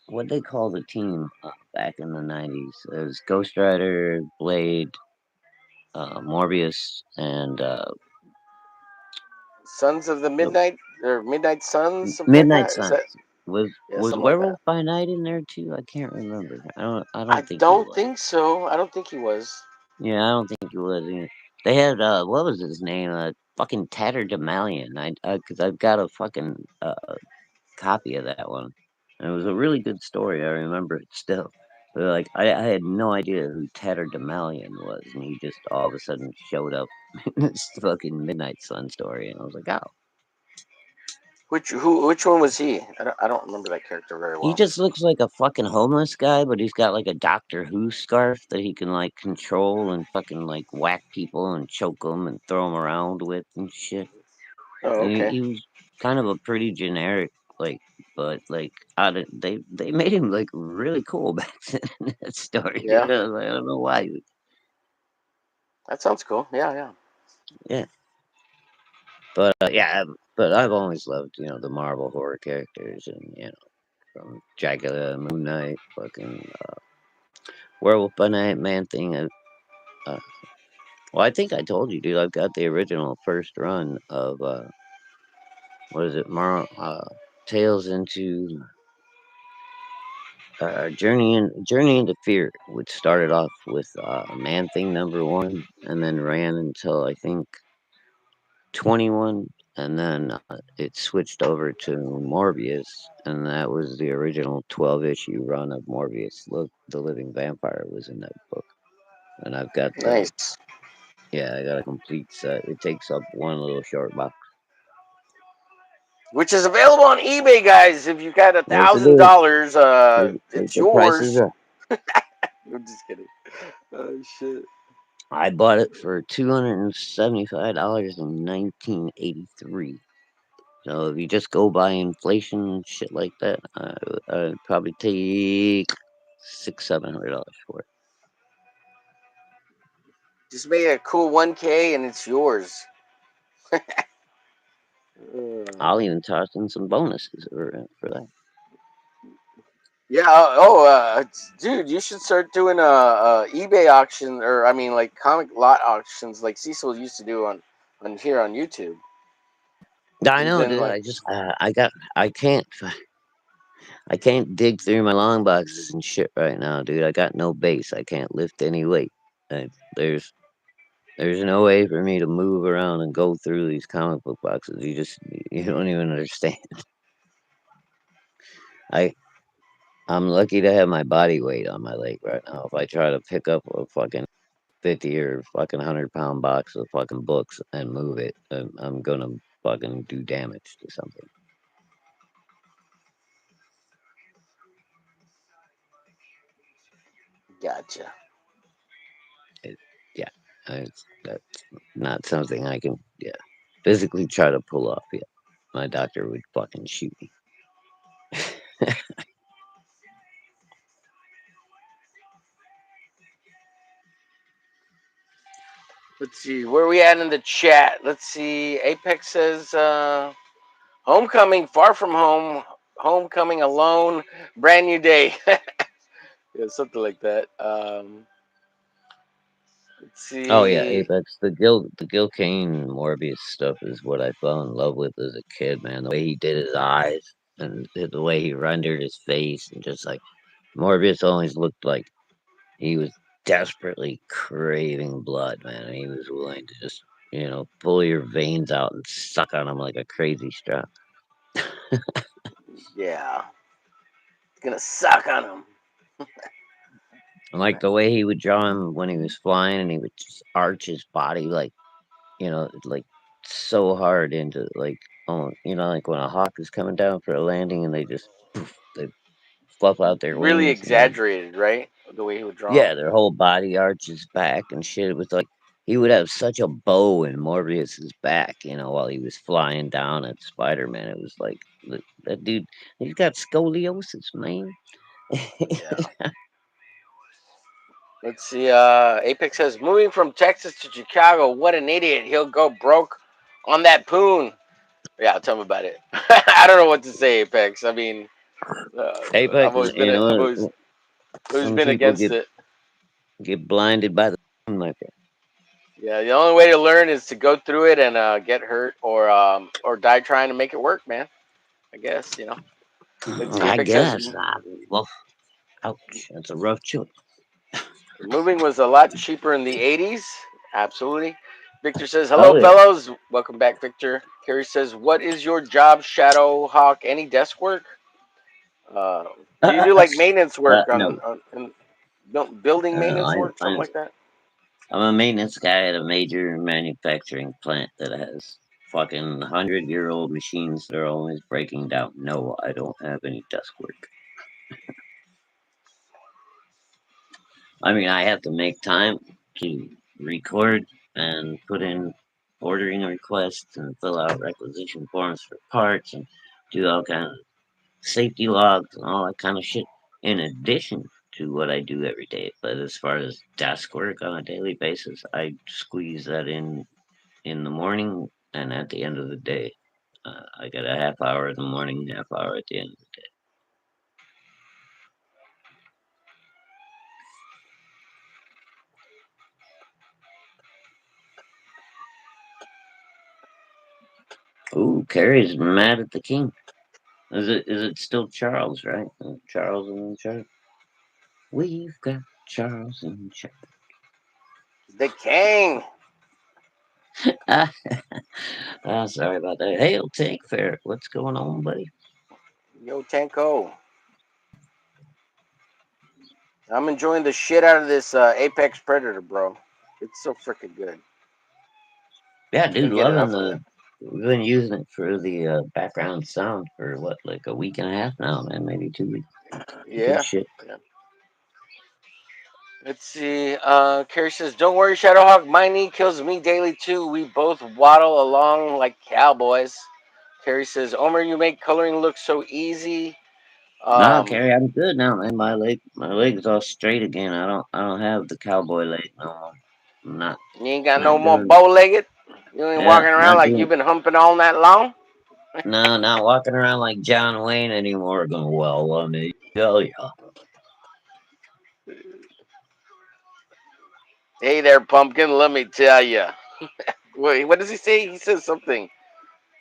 what they call the team back in the '90s? It was Ghost Rider, Blade, Morbius, and Sons of the the Midnight or Midnight Suns, something like Midnight that. Is that Suns. Was yeah, was something like that. Werewolf by Night in there too? I can't remember. I don't I think he don't was. think so. I don't think he was. Yeah, I don't think he was either. They had what was his name? Fucking Tatterdemalion. Because I've got a fucking copy of that one, and it was a really good story. I remember it still. But like I had no idea who Tatterdemalion was, and he just all of a sudden showed up in this fucking Midnight Sun story, and I was like, oh. Which one was he? I don't remember that character very He well. just looks like a fucking homeless guy, but he's got like a Doctor Who scarf that he can like control and fucking like whack people and choke them and throw them around with and shit. Oh, And he, okay. he was kind of a pretty generic, like, but like they made him like really cool back then in that story. Yeah, I don't know why. that sounds cool. Yeah, yeah. Yeah, but but I've always loved the Marvel horror characters and from Dracula, Moon Knight, fucking Werewolf by Night, Man Thing. Uh, Well, I think I told you, dude. I've got the original first run of what is it? Tales into Journey into Fear, which started off with Man Thing #1, and then ran until I think 21, and then it switched over to Morbius, and that was the original 12-issue run of Morbius. Look, the Living Vampire was in that book, and I've got the Nice. yeah, I got a complete set. It takes up one little short box. Which is available on eBay, guys. If you got a Yes, it thousand is. dollars, it's The price is yours. right. I'm just kidding. Oh shit. I bought it for $275 in 1983. So if you just go by inflation and shit like that, I'd probably take $600-700 for it. Just make a cool 1K and it's yours. Uh, I'll even toss in some bonuses for that. yeah. Dude, you should start doing a eBay auction, or I mean, like comic lot auctions, like Cecil used to do on here on YouTube. I And know, then dude. like, I can't dig through my long boxes and shit right now, dude. I got no base. I can't lift any weight. Uh, There's There's no way for me to move around and go through these comic book boxes. You don't even understand. I I'm lucky to have my body weight on my leg right now. If I try to pick up a fucking 50 or fucking 100 pound box of fucking books and move it, I'm gonna fucking do damage to something. Gotcha. It, yeah, that's not something I can, yeah, physically try to pull off. Yeah, my doctor would fucking shoot me. Let's see where we at in the chat. Let's see. Apex says, "Homecoming, far from home, homecoming alone, brand new day." Yeah, something like that. Let's Oh yeah, see. Apex. The Gil Kane Morbius stuff is what I fell in love with as a kid, man. The way he did his eyes and the way he rendered his face, and just like Morbius always looked like he was desperately craving blood, man. He was willing to just, pull your veins out and suck on them like a crazy strap. Yeah, gonna suck on him. And like the way he would draw him when he was flying, and he would just arch his body like so hard into like, oh, like when a hawk is coming down for a landing and they just poof, they fluff out their Really wings and then exaggerated, right? The way he would draw him. yeah, their whole body arches back and shit. It was like he would have such a bow in Morbius's back, while he was flying down at Spider-Man. It was like that dude, he's got scoliosis, man. Yeah. Let's see. Apex says, moving from Texas to Chicago. What an idiot! He'll go broke on that poon. Yeah, tell me about it. I don't know what to say, Apex. I mean, Apex I've is, always been, always some been people against get it. get blinded by the sun, my friend. Yeah, the only way to learn is to go through it and get hurt or die trying to make it work, man. I guess you know. Let's see. I Apex says, guess. Well, ouch. That's a rough choice. moving was a lot cheaper in the 80s. Absolutely. Victor says, hello, Oh yeah. fellows. Welcome back, Victor. Carrie says, what is your job, Shadow Hawk? Any desk work? Uh, do you do like maintenance work No, on building maintenance I, work, something I'm like that? I'm a maintenance guy at a major manufacturing plant that has fucking 100-year-old machines that are always breaking down. No, I don't have any desk work. I mean, I have to make time to record and put in ordering requests and fill out requisition forms for parts and do all kinds of safety logs and all that kind of shit in addition to what I do every day. But as far as desk work on a daily basis, I squeeze that in the morning and at the end of the day. I got a half hour in the morning, half hour at the end of the day. Ooh, Carrie's mad at the king. Is it still Charles, right? Charles in charge. We've got Charles in charge. The King. Ah, sorry about that. Hail, Tank Ferret. What's going on, buddy? Yo, Tanko. I'm enjoying the shit out of this Apex Predator, bro. It's so freaking good. Yeah, dude, Couldn't get loving enough of the. it. We've been using it for the background sound for what, like a week and a half now, man, maybe 2 weeks. Good Yeah. shit. Yeah. Let's see. Carrie says, don't worry, Shadowhawk. My knee kills me daily, too. We both waddle along like cowboys. Carrie says, Omer, you make coloring look so easy. No, Um, Carrie, I'm good now, man. My leg's all straight again. I don't have the cowboy leg no more. I'm not you ain't got no not more doing bow legged. You ain't yeah, walking around not like you've doing been humping all night long. no, not walking around like John Wayne anymore. Going well, let me tell you. Hey there, pumpkin. Let me tell you. Wait, what does he say? He says something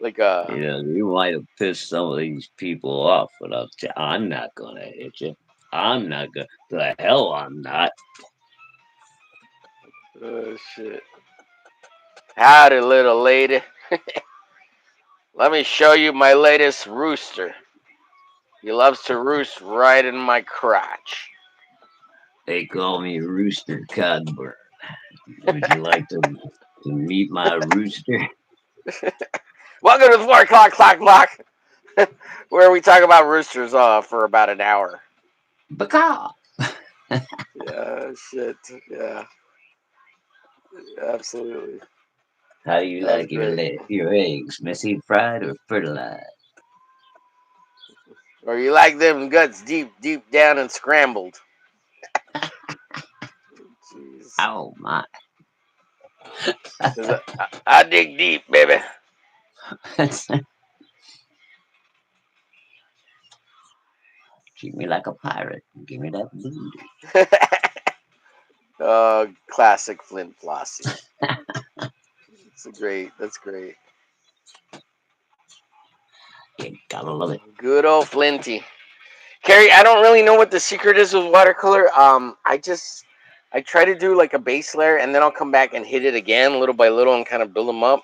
like, Yeah, you might have pissed some of these people off, but I'm not gonna hit you. I'm not gonna. The hell, I'm not. oh, shit. Howdy, little lady. Let me show you my latest rooster. He loves to roost right in my crotch. They call me Rooster Cogburn. Would you like to meet my rooster? Welcome to the 4 o'clock clock, where we talk about roosters for about an hour. Baka. Yeah, shit. Yeah, absolutely. How do you That was like great. your eggs, messy, fried, or fertilized? Or you like them guts deep down and scrambled. Jeez. Oh my! 'Cause I dig deep, baby. Treat me like a pirate. Give me that voodoo. Classic Flint Flossie. It's a great. That's great. You gotta love it. Good old Flinty. Carrie, I don't really know what the secret is with watercolor. I try to do like a base layer and then I'll come back and hit it again little by little and kind of build them up.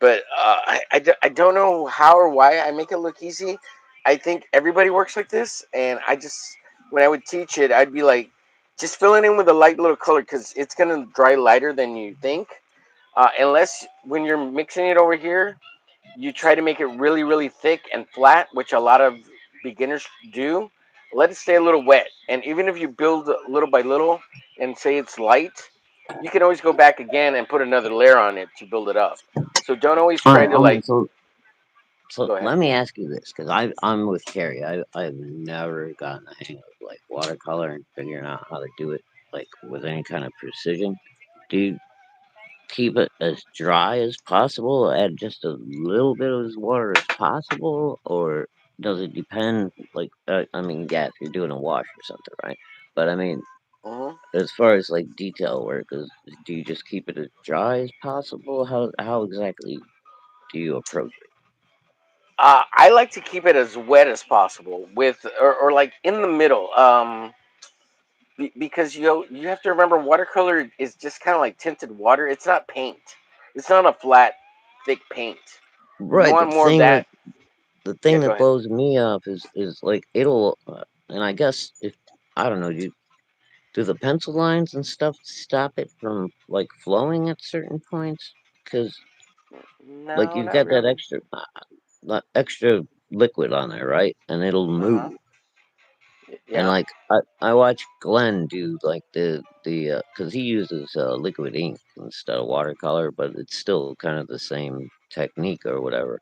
But I don't know how or why I make it look easy. I think everybody works like this, and I just when I would teach it, I'd be like, just fill it in with a light little color because it's gonna dry lighter than you think. Unless when you're mixing it over here, you try to make it really thick and flat, which a lot of beginners do. Let it stay a little wet, and even if you build little by little and say it's light, you can always go back again and put another layer on it to build it up. So don't always All try right, to hold on. like So go ahead. let me ask you this, because I'm with Carrie. I've never gotten the hang of like watercolor and figuring out how to do it like with any kind of precision. Do you keep it as dry as possible, add just a little bit of as water as possible, or does it depend? Like, I mean, yeah, if you're doing a wash or something, right? But I mean, Hmm. as far as like detail work, do you just keep it as dry as possible? How exactly do you approach it? I like to keep it as wet as possible with or like in the middle. Because you have to remember watercolor is just kind of like tinted water. It's not paint. It's not a flat, thick paint. You Right, want but more of that. the Yeah, thing go that ahead. blows me up is like it'll, and I guess if I don't know, do the pencil lines and stuff stop it from like flowing at certain points? Because like No, you've not got that really. extra liquid on there, right? And it'll Uh huh. move. And Yeah. like I watch Glenn do like the because he uses liquid ink instead of watercolor, but it's still kind of the same technique or whatever.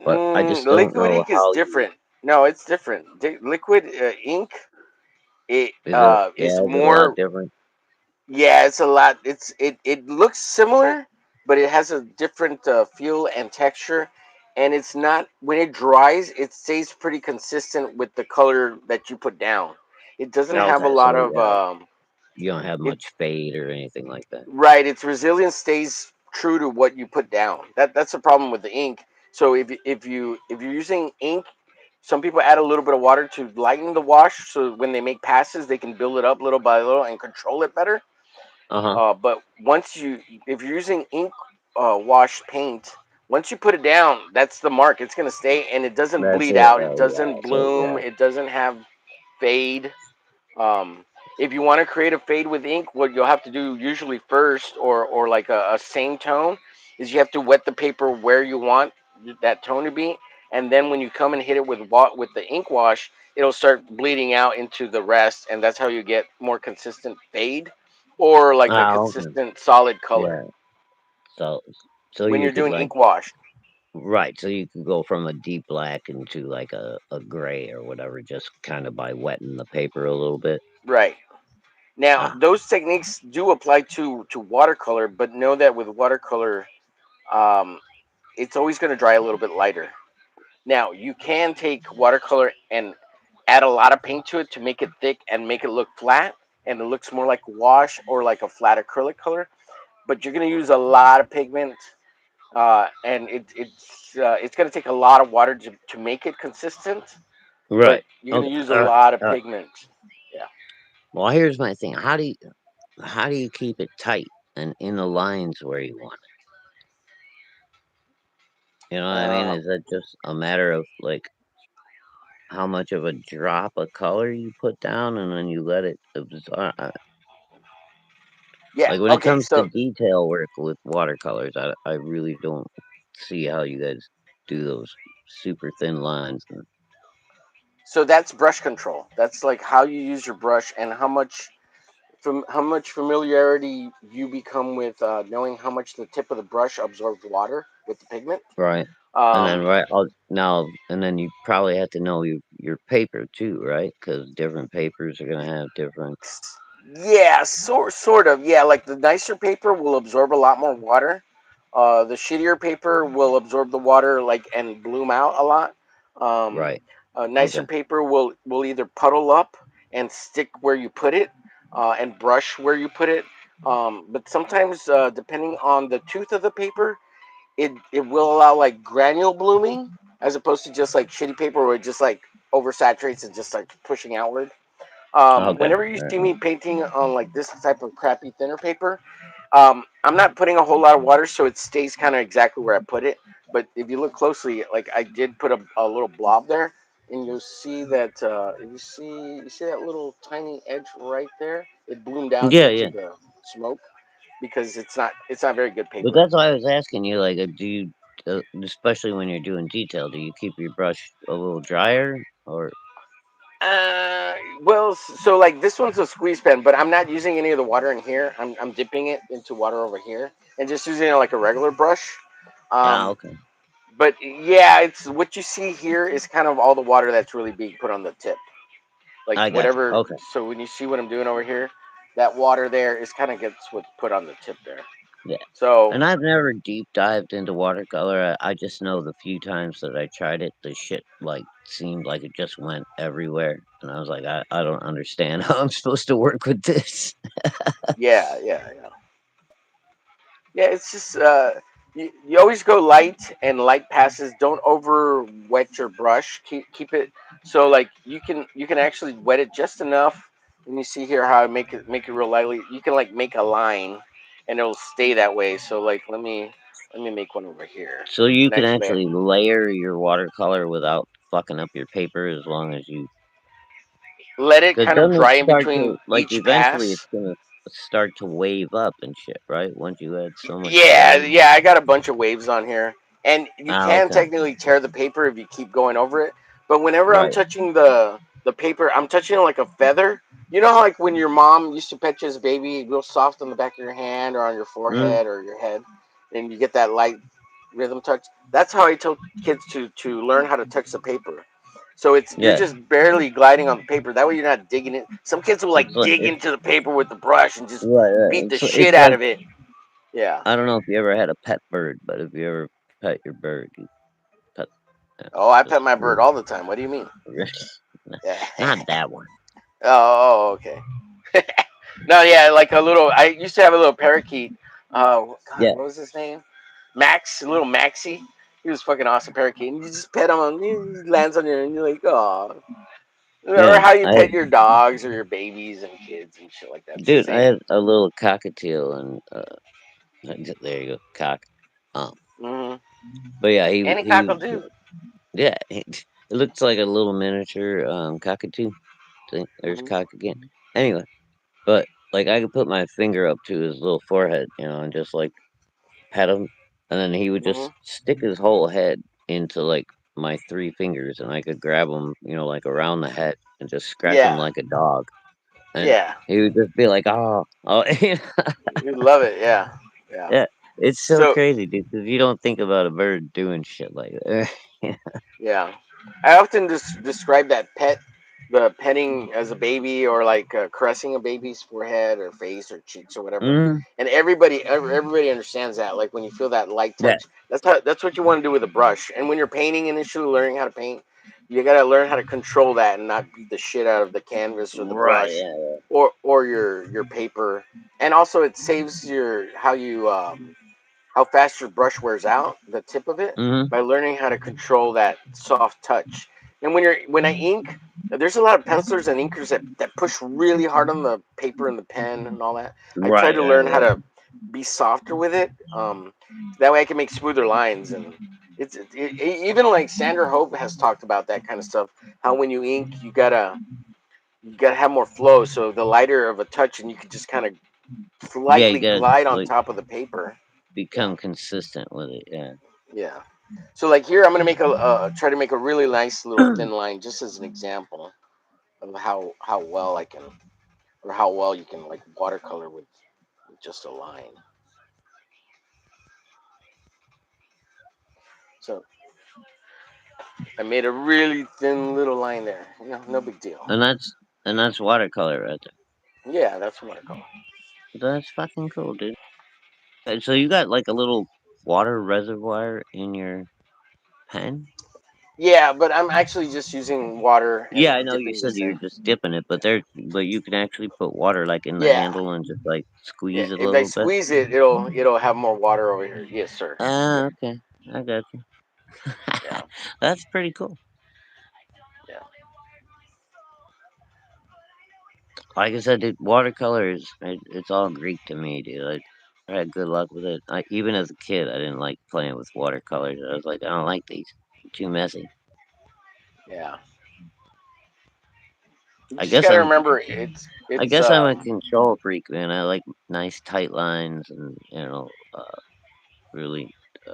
But I just don't Liquid know ink is how you different. No, it's different. Liquid ink it is it. is Yeah, is it a lot more. different? Yeah, it's a lot. It looks similar, but it has a different feel and texture, and it's not when it dries. It stays pretty consistent with the color that you put down. It doesn't have a Okay, lot so of yeah, you don't have it. much fade or anything like that. Right, its resilience stays true to what you put down. That's the problem with the ink. So if you're using ink, some people add a little bit of water to lighten the wash, so when they make passes, they can build it up little by little and control it better. Uh huh. But if you're using ink wash paint, once you put it down, that's the mark. It's gonna stay, and it doesn't That's bleed it. out. It Oh yeah. doesn't So bloom. yeah. It doesn't have fade. Um, if you want to create a fade with ink, what you'll have to do usually first, or like a same tone, is you have to wet the paper where you want that tone to be, and then when you come and hit it with with the ink wash, it'll start bleeding out into the rest, and that's how you get more consistent fade, or like a Ah, okay. consistent solid color Yeah. So so when you you're could doing like ink wash. right. So you could go from a deep black into like a gray or whatever, just kind of by wetting the paper a little bit. Right. Now, Ah. those techniques do apply to watercolor, but know that with watercolor, um, it's always going to dry a little bit lighter. Now, you can take watercolor and add a lot of paint to it to make it thick and make it look flat, and it looks more like wash or like a flat acrylic color. But you're going to use a lot of pigment, and it's going to take a lot of water to make it consistent. But Right. you're going Okay. to use a All right. lot of All right. pigment. Yeah. Well, here's my thing. How do you keep it tight and in the lines where you want it? You know what I mean? Uh, Is that just a matter of like how much of a drop of color you put down and then you let it absorb? Yeah. Like when it Okay. comes to So detail work with watercolors, I really don't see how you guys do those super thin lines. And, that's brush control. That's like how you use your brush and how much from how much familiarity you become with knowing how much the tip of the brush absorbs water with the pigment. right. And then Um, right now, and then you probably have to know your paper too, right? Because different papers are gonna have different. yeah, sort of. Yeah, like the nicer paper will absorb a lot more water. The shittier paper will absorb the water like and bloom out a lot. Um, Right. nicer Okay. paper will either puddle up and stick where you put it, and brush where you put it. But sometimes, depending on the tooth of the paper, it will allow like granule blooming as opposed to just like shitty paper where it just like oversaturates and just like pushing outward. Okay. Whenever you All see right. me painting on like this type of crappy thinner paper, I'm not putting a whole lot of water, so it stays kind of exactly where I put it. But if you look closely, like I did put a little blob there, and you'll see that if you see that little tiny edge right there, it bloomed out Yeah, into yeah. the smoke because it's not very good But paper. that's why I was asking you. Like, do you, especially when you're doing detail, do you keep your brush a little drier or? Well, so like this one's a squeeze pen, but I'm not using any of the water in here. I'm dipping it into water over here and just using it like a regular brush. Ah, Um, okay. but yeah, it's what you see here is kind of all the water that's really being put on the tip. Like I got you. whatever. Okay. So when you see what I'm doing over here, that water there is kind of gets what's put on the tip there. Yeah. So And I've never deep dived into watercolor. I just know the few times that I tried it, the shit like seemed like it just went everywhere, and I was like, I don't understand how I'm supposed to work with this. yeah. Yeah, it's just you always go light and light passes. Don't over wet your brush. Keep it so like you can actually wet it just enough. And you see here how I make it real lightly. You can like make a line, and it'll stay that way. So like let me make one over here. So you And can actually actually layer your watercolor without fucking up your paper as long as you. let it Because kind of doesn't it dry in start between to like each eventually it's pass. gonna start to wave up and shit, right? Once you add so much Yeah, water. yeah, I got a bunch of waves on here, and you Ah, can okay. technically tear the paper if you keep going over it. But whenever I'm Right. touching the paper, I'm touching it like a feather. You know how like when your mom used to pet you as a baby, real soft on the back of your hand or on your Mm, forehead or your head, and you get that light rhythm touch. That's how I tell kids to learn how to touch the paper. So it's you're yeah. just barely gliding on the paper. That way you're not digging it. Some kids will It's like like dig it's into the paper with the brush and just right, right. beat the It's shit out like of it. Yeah. I don't know if you ever had a pet bird, but if you ever pet your bird, you pet Oh, I pet just my bird all the time. What do you mean? Yeah. not that one. Okay. No, yeah, like a little. I used to have a little parakeet. God, Yeah, what was his name? Max, little Maxie. He was fucking awesome parakeet. And you just pet him, and he lands on you, and you're like, oh. Or yeah. how you I pet your dogs or your babies and kids and shit like that. It's the dude, I same. had a little cockatiel, and there you go, cock. Um, Hmm. but yeah, Any he cockle was do. yeah. It looks like a little miniature cockatoo. See, there's Hmm. cock again. Anyway, but like I could put my finger up to his little forehead, and just like pet him, and then he would Hmm. just stick his whole head into like my three fingers, and I could grab him, like around the head and just scratch him Yeah. like a dog, and Yeah. he would just be like, "Oh, oh." You love it. Yeah. Yeah. Yeah, it's so So crazy, dude, because you don't think about a bird doing shit like that. yeah, I often describe that the petting as a baby, or like caressing a baby's forehead or face or cheeks or whatever. Mm, And everybody understands that. Like when you feel that light yeah, touch, that's what you want to do with a brush. And when you're painting, initially learning how to paint, you gotta learn how to control that and not beat the shit out of the canvas or the right, brush, yeah, or your paper. And also, it saves your how fast your brush wears out, the tip of it, mhm, by learning how to control that soft touch. And when I ink, there's a lot of pencilers and inkers that push really hard on the paper and the pen and all that. I try right, to right, learn how right, to be softer with it. That way I can make smoother lines. And even like Sandra Hope has talked about that kind of stuff. How when you ink, you gotta have more flow. So the lighter of a touch, and you can just kind of Yeah, you slightly gotta glide on like top of the paper. Yeah, become consistent with it. Yeah. yeah. So like here, I'm gonna make a try to make a really nice little thin line, just as an example of how well I can, or how well you can like watercolor with just a line. So I made a really thin little line there. No big deal. And that's watercolor right there. Yeah, that's watercolor. That's fucking cool, dude. So you got like a little water reservoir in your pen? Yeah, but I'm actually just using water Yeah, and I know you dipping said this you're in. just dipping it, but you can actually put water like in the Yeah, handle and just like yeah. squeeze it a If I little bit. squeeze it, it'll have more water over here. Yes, sir. Ah, okay. I got you. Yeah, That's pretty cool. yeah, Like I said, dude, watercolor it's all Greek to me, dude. I had good luck with it. Even as a kid, I didn't like playing with watercolors. I was like, I don't like these. Too messy. yeah. You I just guess got to I'm remember, I it's guess I'm a control freak, man. I like nice tight lines and really uh,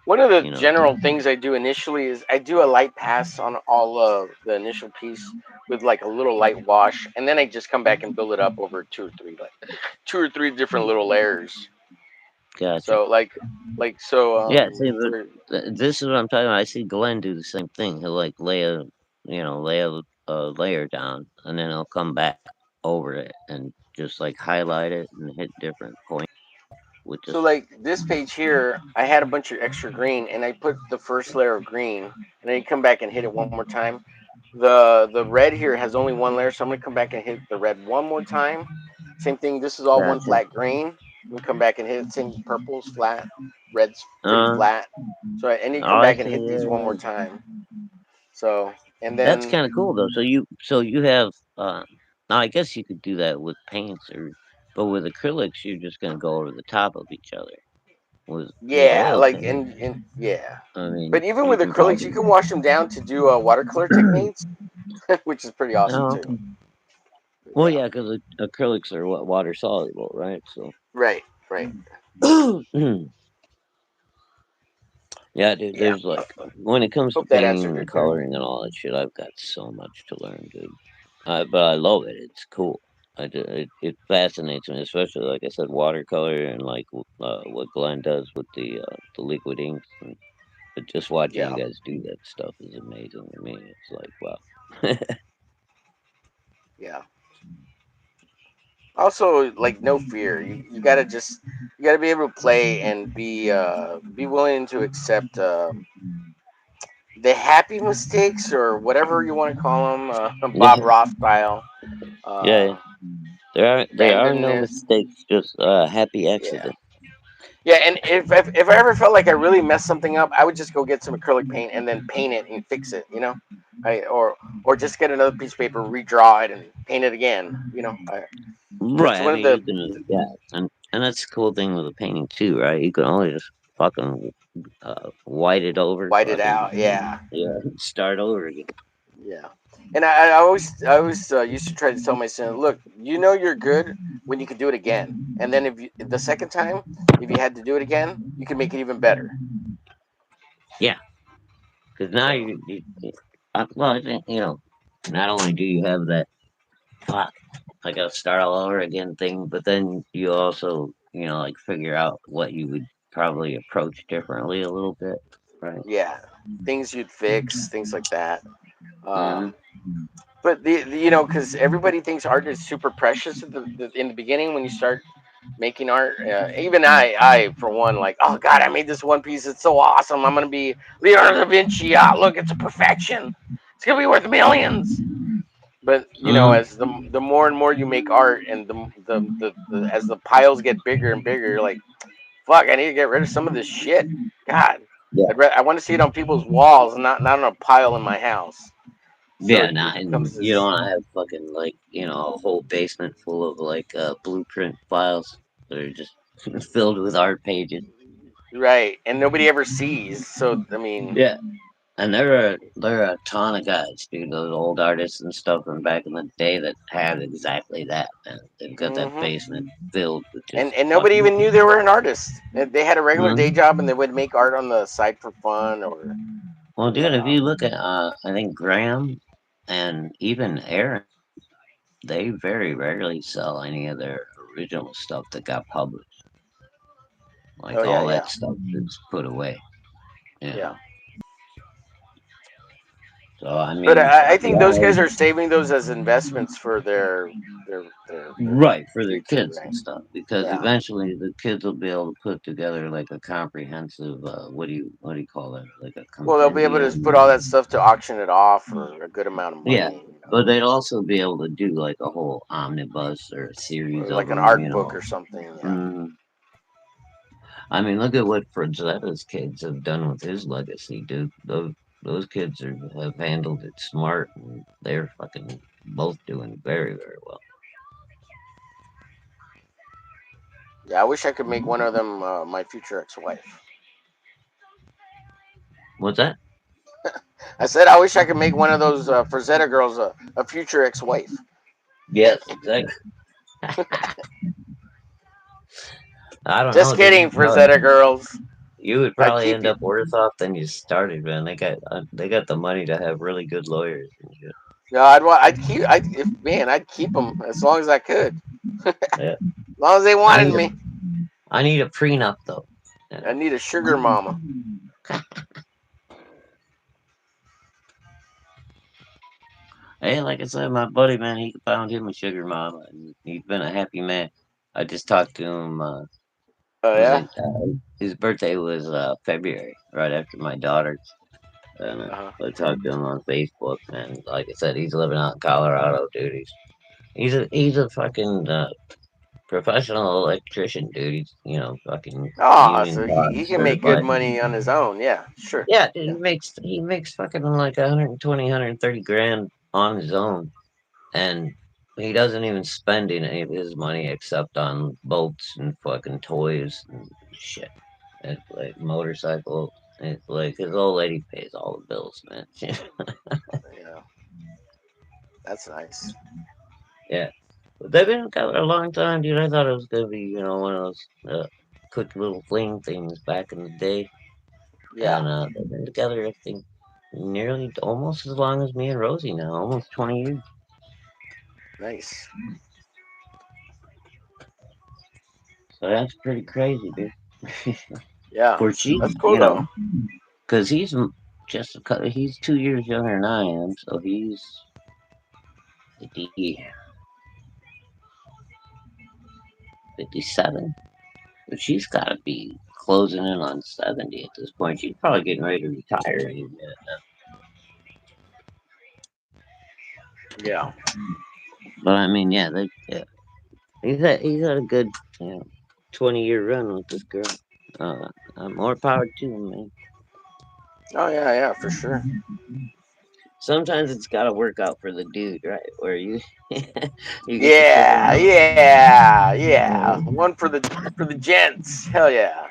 one of the you know. general things I do initially is I do a light pass on all of the initial piece with like a little light wash, and then I just come back and build it up over two or three different little layers. Gotcha. So so Yeah, see, but for this is what I'm talking about. I see Glenn do the same thing. He'll like lay a layer down, and then he'll come back over it and just like highlight it and hit different points with so just. like this page here, I had a bunch of extra green, and I put the first layer of green, and then you come back and hit it one more time. The red here has only one layer, so I'm gonna come back and hit the red one more time. Same thing. This is all one Gotcha. flat green. We come back and hit it. Same purple's flat, red's pretty Uh, flat. So I need to oh, come I back and see. hit these Yeah, one more yeah. time. So and That's then kind of cool though. So you have now I guess you could do that with paints but with acrylics you're just gonna go over the top of each other. With yeah, oil like paint, and yeah. I mean But even you with can acrylics, you probably. can wash them down to do watercolor techniques, which is pretty awesome Oh, too. okay. But Well, yeah, yeah, because acrylics are water soluble, right? So, right, right. yeah, dude. Yeah. There's like when it comes to Hope that painting answered your and query. coloring and all that shit, I've got so much to learn, dude. But I love it. It's cool. It fascinates me, especially like I said, watercolor and like what Glenn does with the liquid inks. But just watching Yeah, you guys do that stuff is amazing to me. It's like wow. yeah. Also, like no fear. You gotta just you gotta be able to play and be willing to accept the happy mistakes or whatever you want to call them, Bob Yeah, Ross style, yeah. uh, There are no randomness. mistakes, just happy Yeah, accidents. yeah. And if I ever felt like I really messed something up, I would just go get some acrylic paint and then paint it and fix it. Or just get another piece of paper, redraw it, and paint it again. That's Right. I one of mean, the you can, yeah, and that's the cool thing with a painting too, right? You can always just fucking white it over, white it fucking out. Yeah, yeah, start over again. yeah. And I always used to try to tell my son, look, you're good when you can do it again, and then the second time, if you had to do it again, you can make it even better. Yeah, because now So well, I think not only do you have that fuck, I gotta start all over again thing, but then you also like figure out what you would probably approach differently a little bit, right? yeah, things you'd fix, things like that. Hmm. But because everybody thinks art is super precious in the beginning when you start making art. Even I for one, like, oh God, I made this one piece. It's so awesome. I'm gonna be Leonardo da Vinci. Ah, look, it's a perfection. It's gonna be worth millions. But Hmm. as the more and more you make art, and the as the piles get bigger and bigger, you're like, fuck, I need to get rid of some of this shit. God, I want to see it on people's walls, not on a pile in my house. So Yeah, it not and becomes you don't this. wanna have fucking like, a whole basement full of like blueprint files that are just filled with art pages. Right, and nobody ever sees. So I mean, Yeah. And there are a ton of guys, dude, those old artists and stuff from back in the day that have exactly that, man. They've got that Hmm. basement filled with just And nobody fucking. even knew they were an artist. They had a regular day Mhm. job and they would make art on the side for fun, or Well, dude, if yeah. you look at, I think Graham and even Aaron, they very rarely sell any of their original stuff that got published. Oh Like yeah, all yeah, that stuff is put away, you yeah. know. So I But mean, I think those yeah, guys are saving those as investments for their right, for their future, kids right? and stuff, because Yeah. eventually the kids will be able to put together like a comprehensive, what do you call that? Like a Well, they'll be able to just put all compendium. that stuff to auction it off for a good amount of Yeah, money, but they'd also be able to do like a whole omnibus or a series or of like an them, art book or something. Yeah. I mean, look at what Frazetta's kids have done with his legacy, dude. Those kids have handled it smart, and they're fucking both doing very, very well. Yeah, I wish I could make one of them my future ex-wife. What's that? I said I wish I could make one of those Frazetta girls a future ex-wife. Yes, exactly. I don't Just know, dude. kidding, Frazetta girls. You would I'd probably keep end you. up worse off than you started, man. They got the money to have really good lawyers and shit. No, I'd keep. If man, I'd keep them as long as I could, as Yeah, long as they I wanted need a me. I need a prenup though. You I know. need a sugar mama. Hey, like I said, my buddy, man, he found him a sugar mama, and he's been a happy man. I just talked to him. Oh Was yeah. it his birthday was February, right after my daughter's, and Uh huh. I talked to him on Facebook. And like I said, he's living out in Colorado, dude. He's a fucking professional electrician, dude. He's fucking Oh, union so boss he can make good certified. money on his own. Yeah, sure. Yeah, dude, Yeah. he makes fucking like 120, 130 grand on his own, and he doesn't even spend any of his money except on boats and fucking toys and shit. It's like motorcycle. It's like his old lady pays all the bills, man. Yeah. That's nice. Yeah, but they've been together a long time, dude. I thought it was gonna be, one of those quick little fling things back in the day, Yeah. and they've been together, I think, nearly almost as long as me and Rosie now, almost 20 years. Nice. So that's pretty crazy, dude. Yeah. For she, That's cool though. because he's 2 years younger than I am, so he's 50, 57. But she's got to be closing in on 70 at this point. She's probably getting ready to retire any minute now. Yeah. But I mean, yeah, he's had a good, 20-year run with this girl. More power to him, man. Oh yeah, yeah, for sure. Sometimes it's got to work out for the dude, right? Where you you get the sugar Yeah, mama. yeah, yeah. One for the gents. Hell yeah.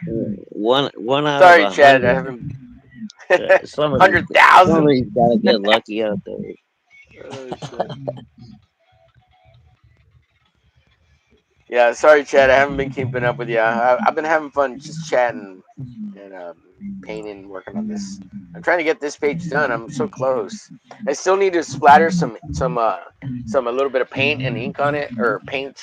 One out of Sorry, a Chad. I hundred. haven't Somebody 100,000. somebody's got to get lucky out Oh shit. Yeah, sorry, Chad. I haven't been keeping up with you. I've been having fun just chatting and painting, working on this. I'm trying to get this page done. I'm so close. I still need to splatter some a little bit of paint and ink on it, or paint.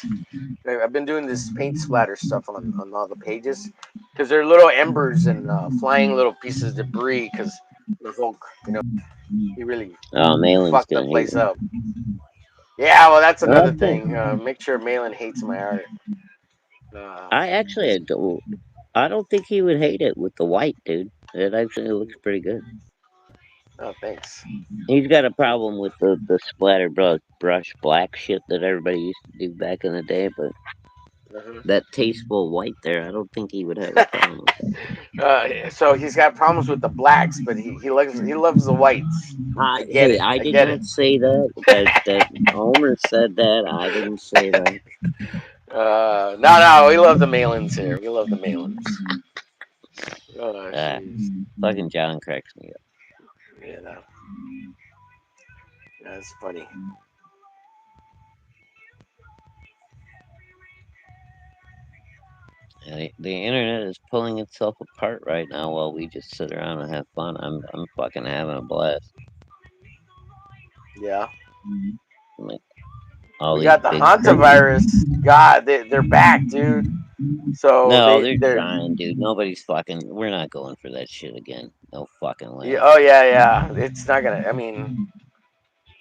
I've been doing this paint splatter stuff on all the pages because they're little embers and flying little pieces of debris. Because the Hulk, he really there. Oh, Malin's fucked the gonna hate place it. up. Yeah, well, that's Well, another that's good. thing. Make sure Malin hates my art. Uh, I actually don't. I don't think he would hate it with the white, dude. It actually looks pretty good. oh, thanks. He's got a problem with the splatter brush black shit that everybody used to do back in the day, but Uh-huh. that tasteful white there, I don't think he would have a problem with that. So he's got problems with the blacks, but he loves the whites. I get Hey, it. I I did get it. not say that. That Homer said that. I didn't say that. No, no, we love the Malins here. We love the Malins. Oh, Uh, jeez. Fucking John cracks me up. Yeah, that's funny. Yeah, the internet is pulling itself apart right now while we just sit around and have fun. I'm fucking having a blast. Yeah. Like all We these got the big crazy. hantavirus. God, they're back, dude. So No, they they're they're trying, dude. Nobody's fucking. We're not going for that shit again. No fucking yeah, way. oh yeah, yeah. It's not gonna. I mean,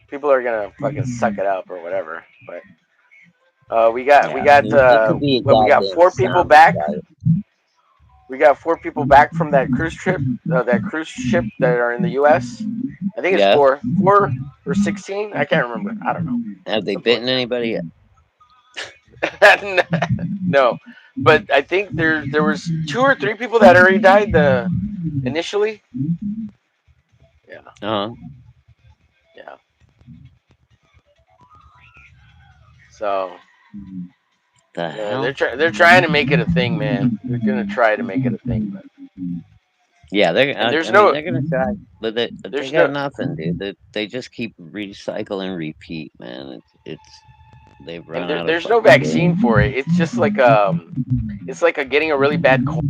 people are gonna fucking suck it up or whatever. But we Yeah, got it could be a what we got goddamn four people zombie back. virus. We got four people back from that cruise trip, that cruise ship that are in the U.S. I think it's Yeah. four or 16. I can't remember. I don't know, Have they something like bitten anybody yet? that. No, but I think there was two or three people that already died initially. Yeah, Uh huh. yeah. So The yeah, hell? they're trying to make it a thing, man. They're gonna try to make it a thing, but Yeah, they're. and I mean, they're gonna try, but they there's got no nothing, dude. They just keep recycle and repeat, man. It's they've run out of there's no fucking vaccine game. for it. It's just like it's like getting a really bad cold.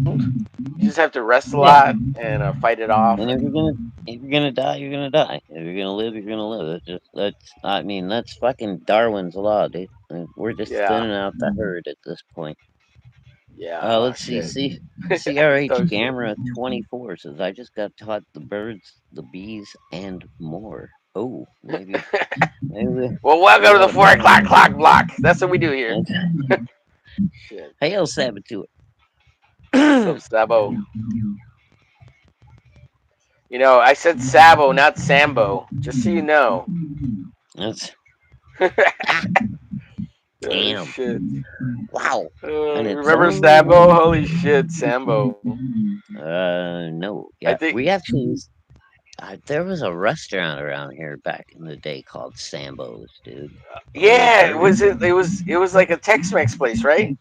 You just have to rest a Yeah, lot and fight it off. and And if you're gonna die, you're gonna die. If you're gonna live, you're gonna live. That's. I mean, that's fucking Darwin's law, dude. We're just yeah, thinning out the herd at this point. yeah. Oh Let's see. shit. See, CRH Oh shit. Gamera 24 says I just got taught the birds, the bees, and more. Oh, maybe Well, we welcome to got the a 4 o'clock plan. clock block. That's what we do here. Okay. Shit. Hail Saboteur. What's up, Sabo? You know, I said Sabo, not Sambo. Just so you know. That's Oh ah, damn. shit. Wow. And it's Remember only Sambo? Holy shit, Sambo. no. I Yeah, think we actually there was a restaurant around here back in the day called Sambo's, dude. A little yeah, burger joint. it was like a Tex-Mex place, right?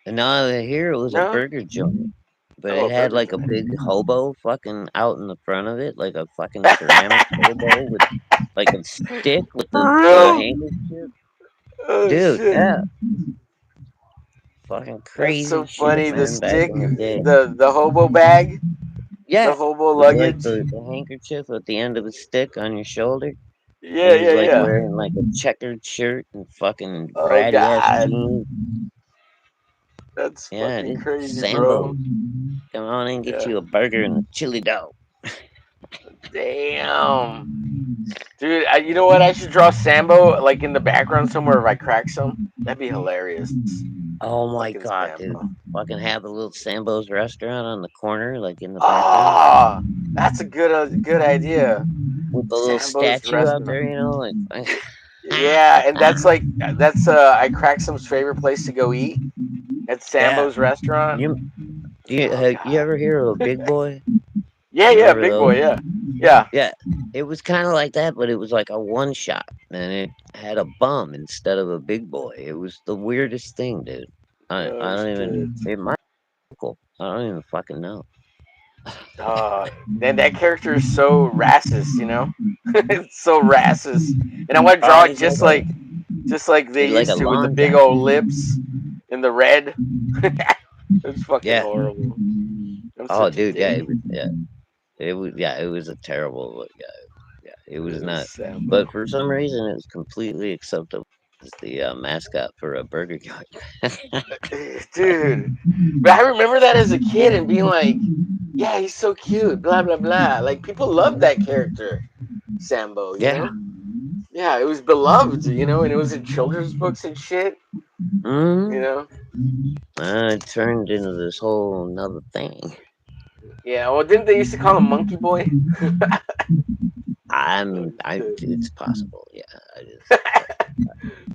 And now here it was a No? burger joint. But Oh, it a had burger like a joint. big hobo fucking out in the front of it, like a fucking ceramic hobo with like a stick with For the real? handkerchief. Oh Dude, shit. yeah. Fucking That's crazy so shit, funny. The man, back stick, in the day. the hobo bag, the Yeah. hobo With like luggage. the handkerchief at the end of a stick on your shoulder. And Yeah, he was yeah, like yeah. wearing like a checkered shirt and fucking Oh ratty ass god. jeans. That's Yeah, fucking dude. crazy, bro. Sambo's. Come on in, get Yeah. you a burger and a chili dog. Damn. Dude, you know what? I should draw Sambo like in the background somewhere if I crack some. That'd be hilarious. Oh my Fucking god, dude. Sambo. Fucking have a little Sambo's restaurant on the corner, like in the background. Oh, that's a good idea. With the little Sambo's statue out restaurant. there, you know, like Yeah, and that's I crack some's favorite place to go eat at yeah. Sambo's restaurant. You Oh have you god. ever hear of a big boy? Yeah, You yeah, remember big boy, those? yeah. Yeah. Yeah. It was kind of like that, but it was like a one shot, and it had a bum instead of a big boy. It was the weirdest thing, dude. I Oh don't shit. even. It might be cool. I don't even fucking know. Uh, then that character is so racist, you know? It's so racist. And I want to draw it He's just like they like a used to with the lawn big guy. old lips and the red. It's fucking Yeah. horrible. I'm Oh, such a dude. dick. Yeah. It was. Yeah. It was a terrible. Yeah. Yeah. It was not. But Sambo. for some reason, it was completely acceptable as the mascot for a burger joint. Dude. But I remember that as a kid and being like, yeah, he's so cute, blah, blah, blah. Like, people loved that character, Sambo, you Yeah. know? Yeah, it was beloved, you know, and it was in children's books and shit, you Mm. know? It turned into this whole another thing. Yeah, well, didn't they used to call him Monkey Boy? It's possible. Yeah. I just.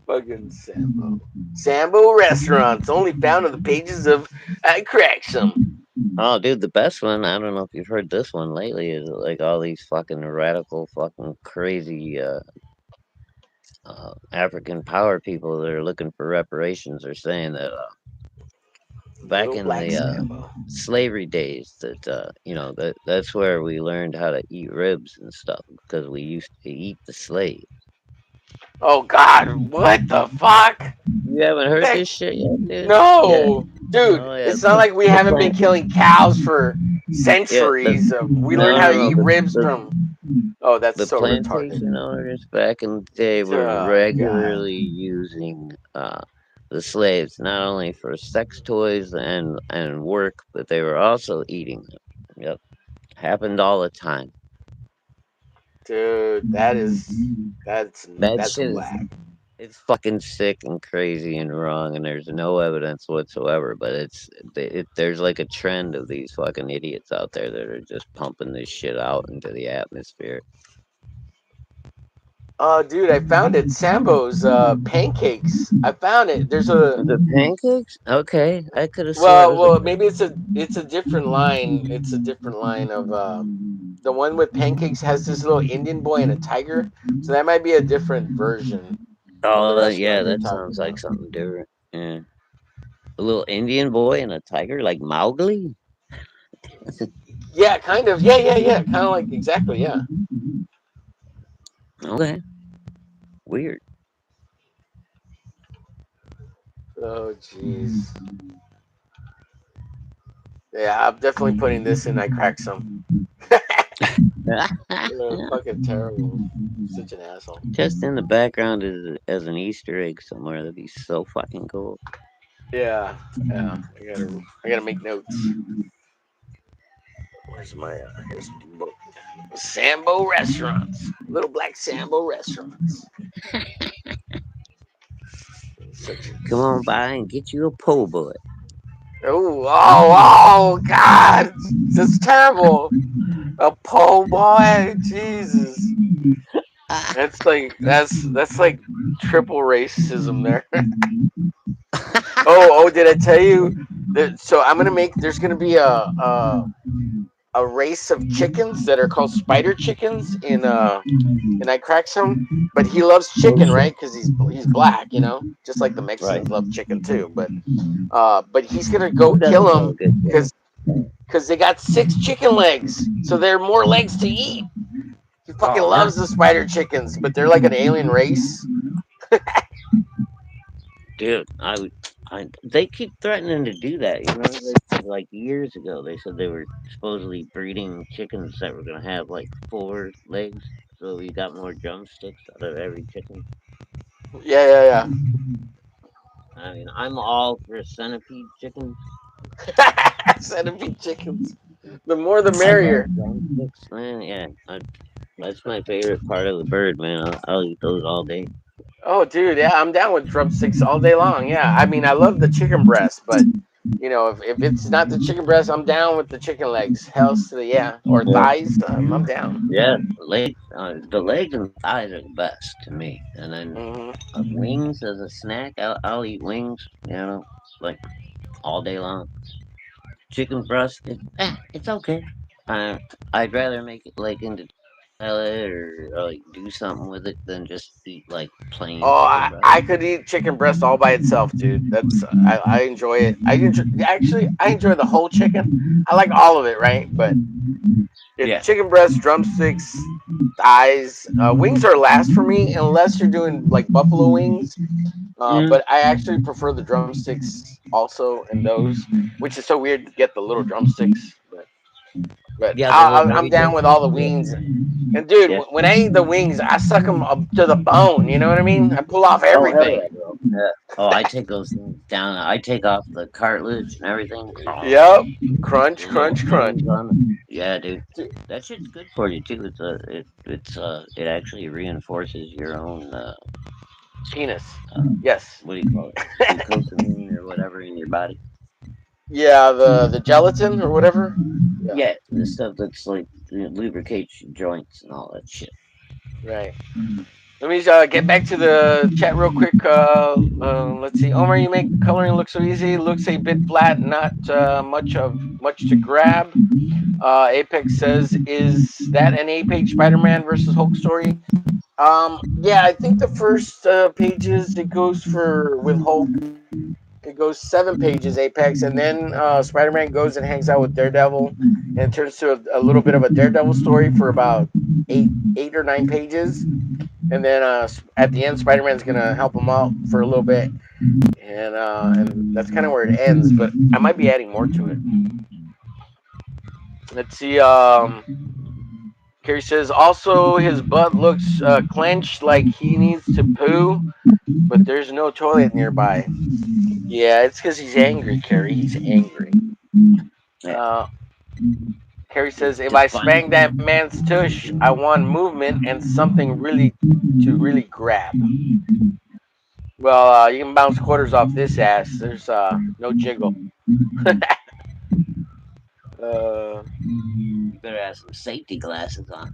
Fucking Sambo. Sambo restaurants, only found on the pages of I Crack Some. Oh, dude, the best one. I don't know if you've heard this one lately. Is like all these fucking radical, fucking crazy African power people that are looking for reparations are saying that back Little in black the Sambo. slavery days, that that's where we learned how to eat ribs and stuff because we used to eat the slave. Oh God, what the fuck? You haven't heard That this shit yet, dude? Yeah. no, dude. Oh yeah. It's not like we The haven't been plant. killing cows for Yeah. centuries. We learned No, how no, to no. eat ribs from. Oh, that's The so retarded. plantation owners back in the day were Oh God, regularly using the slaves not only for sex toys and work, but they were also eating them. Yep, happened all the time. dude, that's That that's shit is whack. it's fucking sick and crazy and wrong, and there's no evidence whatsoever. But there's like a trend of these fucking idiots out there that are just pumping this shit out into the atmosphere. Oh, dude, I found it. Sambo's pancakes. I found it. There's a The pancakes? Okay, I could have swore it well, was a well, maybe it's a different line. It's a different line of the one with pancakes has this little Indian boy and a tiger. So that might be a different version of the Oh, yeah, restaurant you're that talking sounds like about. something different. Yeah. A little Indian boy and a tiger like Mowgli? Yeah, kind of. Yeah, yeah, yeah. Kind of like exactly. Yeah. Okay, weird. Oh, jeez. Yeah, I'm definitely putting this in. I cracked some. Fucking terrible. Such an asshole. Just in the background as an Easter egg somewhere. That'd be so fucking cool. Yeah, yeah. I gotta make notes. Where's my here's Sambo restaurants, little black Sambo restaurants. Such a Come on by and get you a po' boy. oh God, that's terrible. A po' boy, Jesus. That's like triple racism there. Oh, did I tell you that? So I'm gonna make. There's gonna be a race of chickens that are called spider chickens in I crack some. But he loves Oh chicken, shit. right? Because he's black, just like the Right. Mexicans love chicken too. But he's gonna go Who kill doesn't them love good chicken? because they got 6 chicken legs, so there are more legs to eat. He fucking Oh yeah. loves the spider chickens, but they're like an alien race. Dude, they keep threatening to do that. You remember they said like years ago they said they were supposedly breeding chickens that were gonna have like 4 legs, so you got more drumsticks out of every chicken. Yeah, yeah, I mean, I'm all for centipede chickens. yeah. Centipede chickens. The more, the I love merrier. drumsticks, man. Yeah, that's my favorite part of the bird, man. I'll eat those all day. Oh, dude, yeah, I'm down with drumsticks all day long. Yeah, I mean, I love the chicken breast, but if it's not the chicken breast, I'm down with the chicken legs. Hell's to the yeah, or Yeah, thighs. I'm down. yeah. The legs and thighs are the best to me. And then Hmm. wings as a snack, I'll eat wings. Like all day long. Chicken breast, it's okay. I I'd rather make it like into salad or like do something with it than just eat like plain Oh, chicken I, breast. I could eat chicken breast all by itself, dude. I enjoy it. I enjoy the whole chicken. I like all of it, right? But it's Yeah. chicken breast, drumsticks, thighs. Wings are last for me unless you're doing like buffalo wings. Mm. But I actually prefer the drumsticks also in those, which is so weird to get the little drumsticks. But Yeah, the little I'm baby down with all drumsticks. the Yeah. wings. And dude, Yeah. when I eat the wings, I suck them up to the bone. You know what I mean? I pull off Oh hell everything. yeah, bro. Yeah. Oh, I take those things down. I take off the cartilage and everything. Oh, Yep. the Crunch, little crunch, crunch. fins on it. Yeah, dude. Dude, That shit's good for you too. It actually reinforces your own penis. uh, Yes. what do you call it? Glucosamine or whatever in your body. Yeah, the gelatin or whatever. Yeah. Yeah, the stuff that's like lubricates your joints and all that shit. Right. Let me get back to the chat real quick. Let's see. Omar, you make coloring look so easy. Looks a bit flat. Not much to grab. Apex says, "Is that an 8-page Spider-Man versus Hulk story?" Yeah, I think the first pages it goes for with Hulk. It goes 7 pages, Apex, and then Spider-Man goes and hangs out with Daredevil, and it turns to a little bit of a Daredevil story for about eight or 9 pages, and then at the end, Spider-Man's gonna help him out for a little bit, and that's kind of where it ends. But I might be adding more to it. Let's see. Carrie says also his butt looks clenched like he needs to poo, but there's no toilet nearby. Yeah, it's because he's angry, Carrie. He's angry. Yeah, Uh, Carrie it's says, if I defiant. spank that man's tush, I want movement and something really to really grab. Well, you can bounce quarters off this ass. There's no jiggle. uh, You better have some safety glasses on.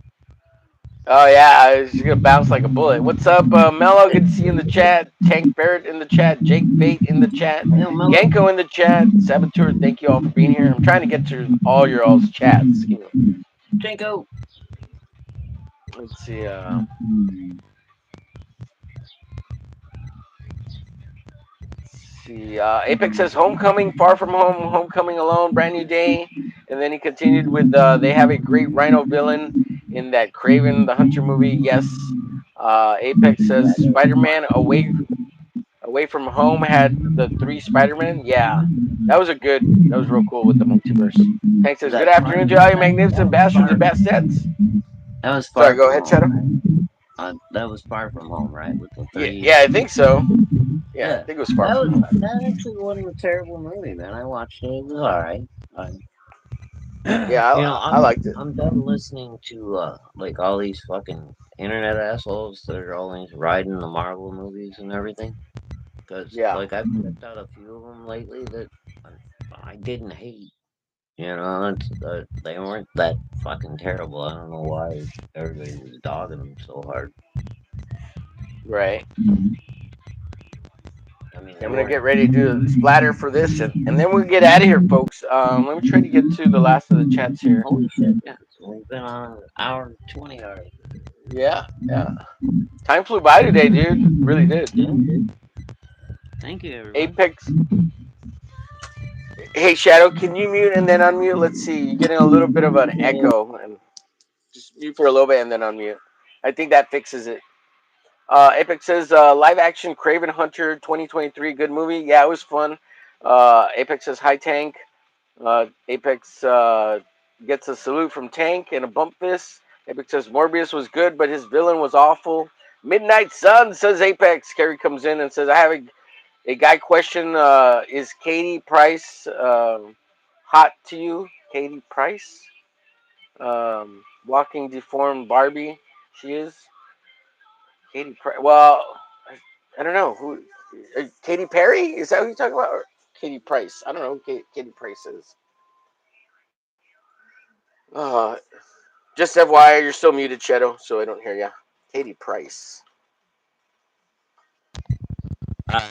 oh yeah, she's gonna bounce like a bullet. What's up, Mello? Good to see you in the chat. Tank Barrett in the chat. Jake Fate in the chat. Hey, Mello. Yanko in the chat. Saboteur, thank you all for being here. I'm trying to get to all your all's chats. Jinko. Let's see. See, Apex says Homecoming, Far From Home, Homecoming Alone, Brand New Day, and then he continued with they have a great Rhino villain in that Craven the Hunter movie. Yes, Apex says That is Spider-Man fine. Away from Home had the three Spider-Man. Yeah, that was real cool with the multiverse. Tank says good That far. afternoon to all you That magnificent was bastards far. and bastards. That was Sorry, far go from ahead, home, Shadow. right? That was far from home, right? With the Yeah, three. yeah, I think so. Yeah, I Yeah, think it was Far From Home. that actually wasn't a terrible movie, man. I watched it. It was all right. Yeah, You know, I liked it. I'm done listening to like all these fucking internet assholes that are always riding the Marvel movies and everything. Because Yeah, like I've checked out a few of them lately that I didn't hate. You know, they weren't that fucking terrible. I don't know why everybody was dogging them so hard. right. I mean, they I'm gonna weren't. get ready to do the splatter for this, and then we'll get out of here, folks. Let me try to get to the last of the chats here. Holy shit! Yeah, we've been on an hour 20 already. Yeah, yeah. Time flew by today, dude. Really did. Yeah, dude. Thank you, everyone. Apex. Hey, Shadow, can you mute and then unmute? Let's see. You're getting a little bit of an Yeah. echo, and just mute for a little bit and then unmute. I think that fixes it. Apex says live action Craven Hunter 2023, good movie. Yeah, it was fun. Apex says hi Tank. Apex gets a salute from Tank and a bump fist. Apex says Morbius was good, but his villain was awful. Midnight Sun says Apex. Kerry comes in and says, I have a guy question. Is Katie Price hot to you? Katie Price? Walking deformed Barbie. She is. Katie Price. Well, I don't know. Katy Perry? Is that who you're talking about? Or Katie Price? I don't know who Katie Price is. Uh, Just FYI, you're still muted, Shadow, so I don't hear ya. Katie Price. I,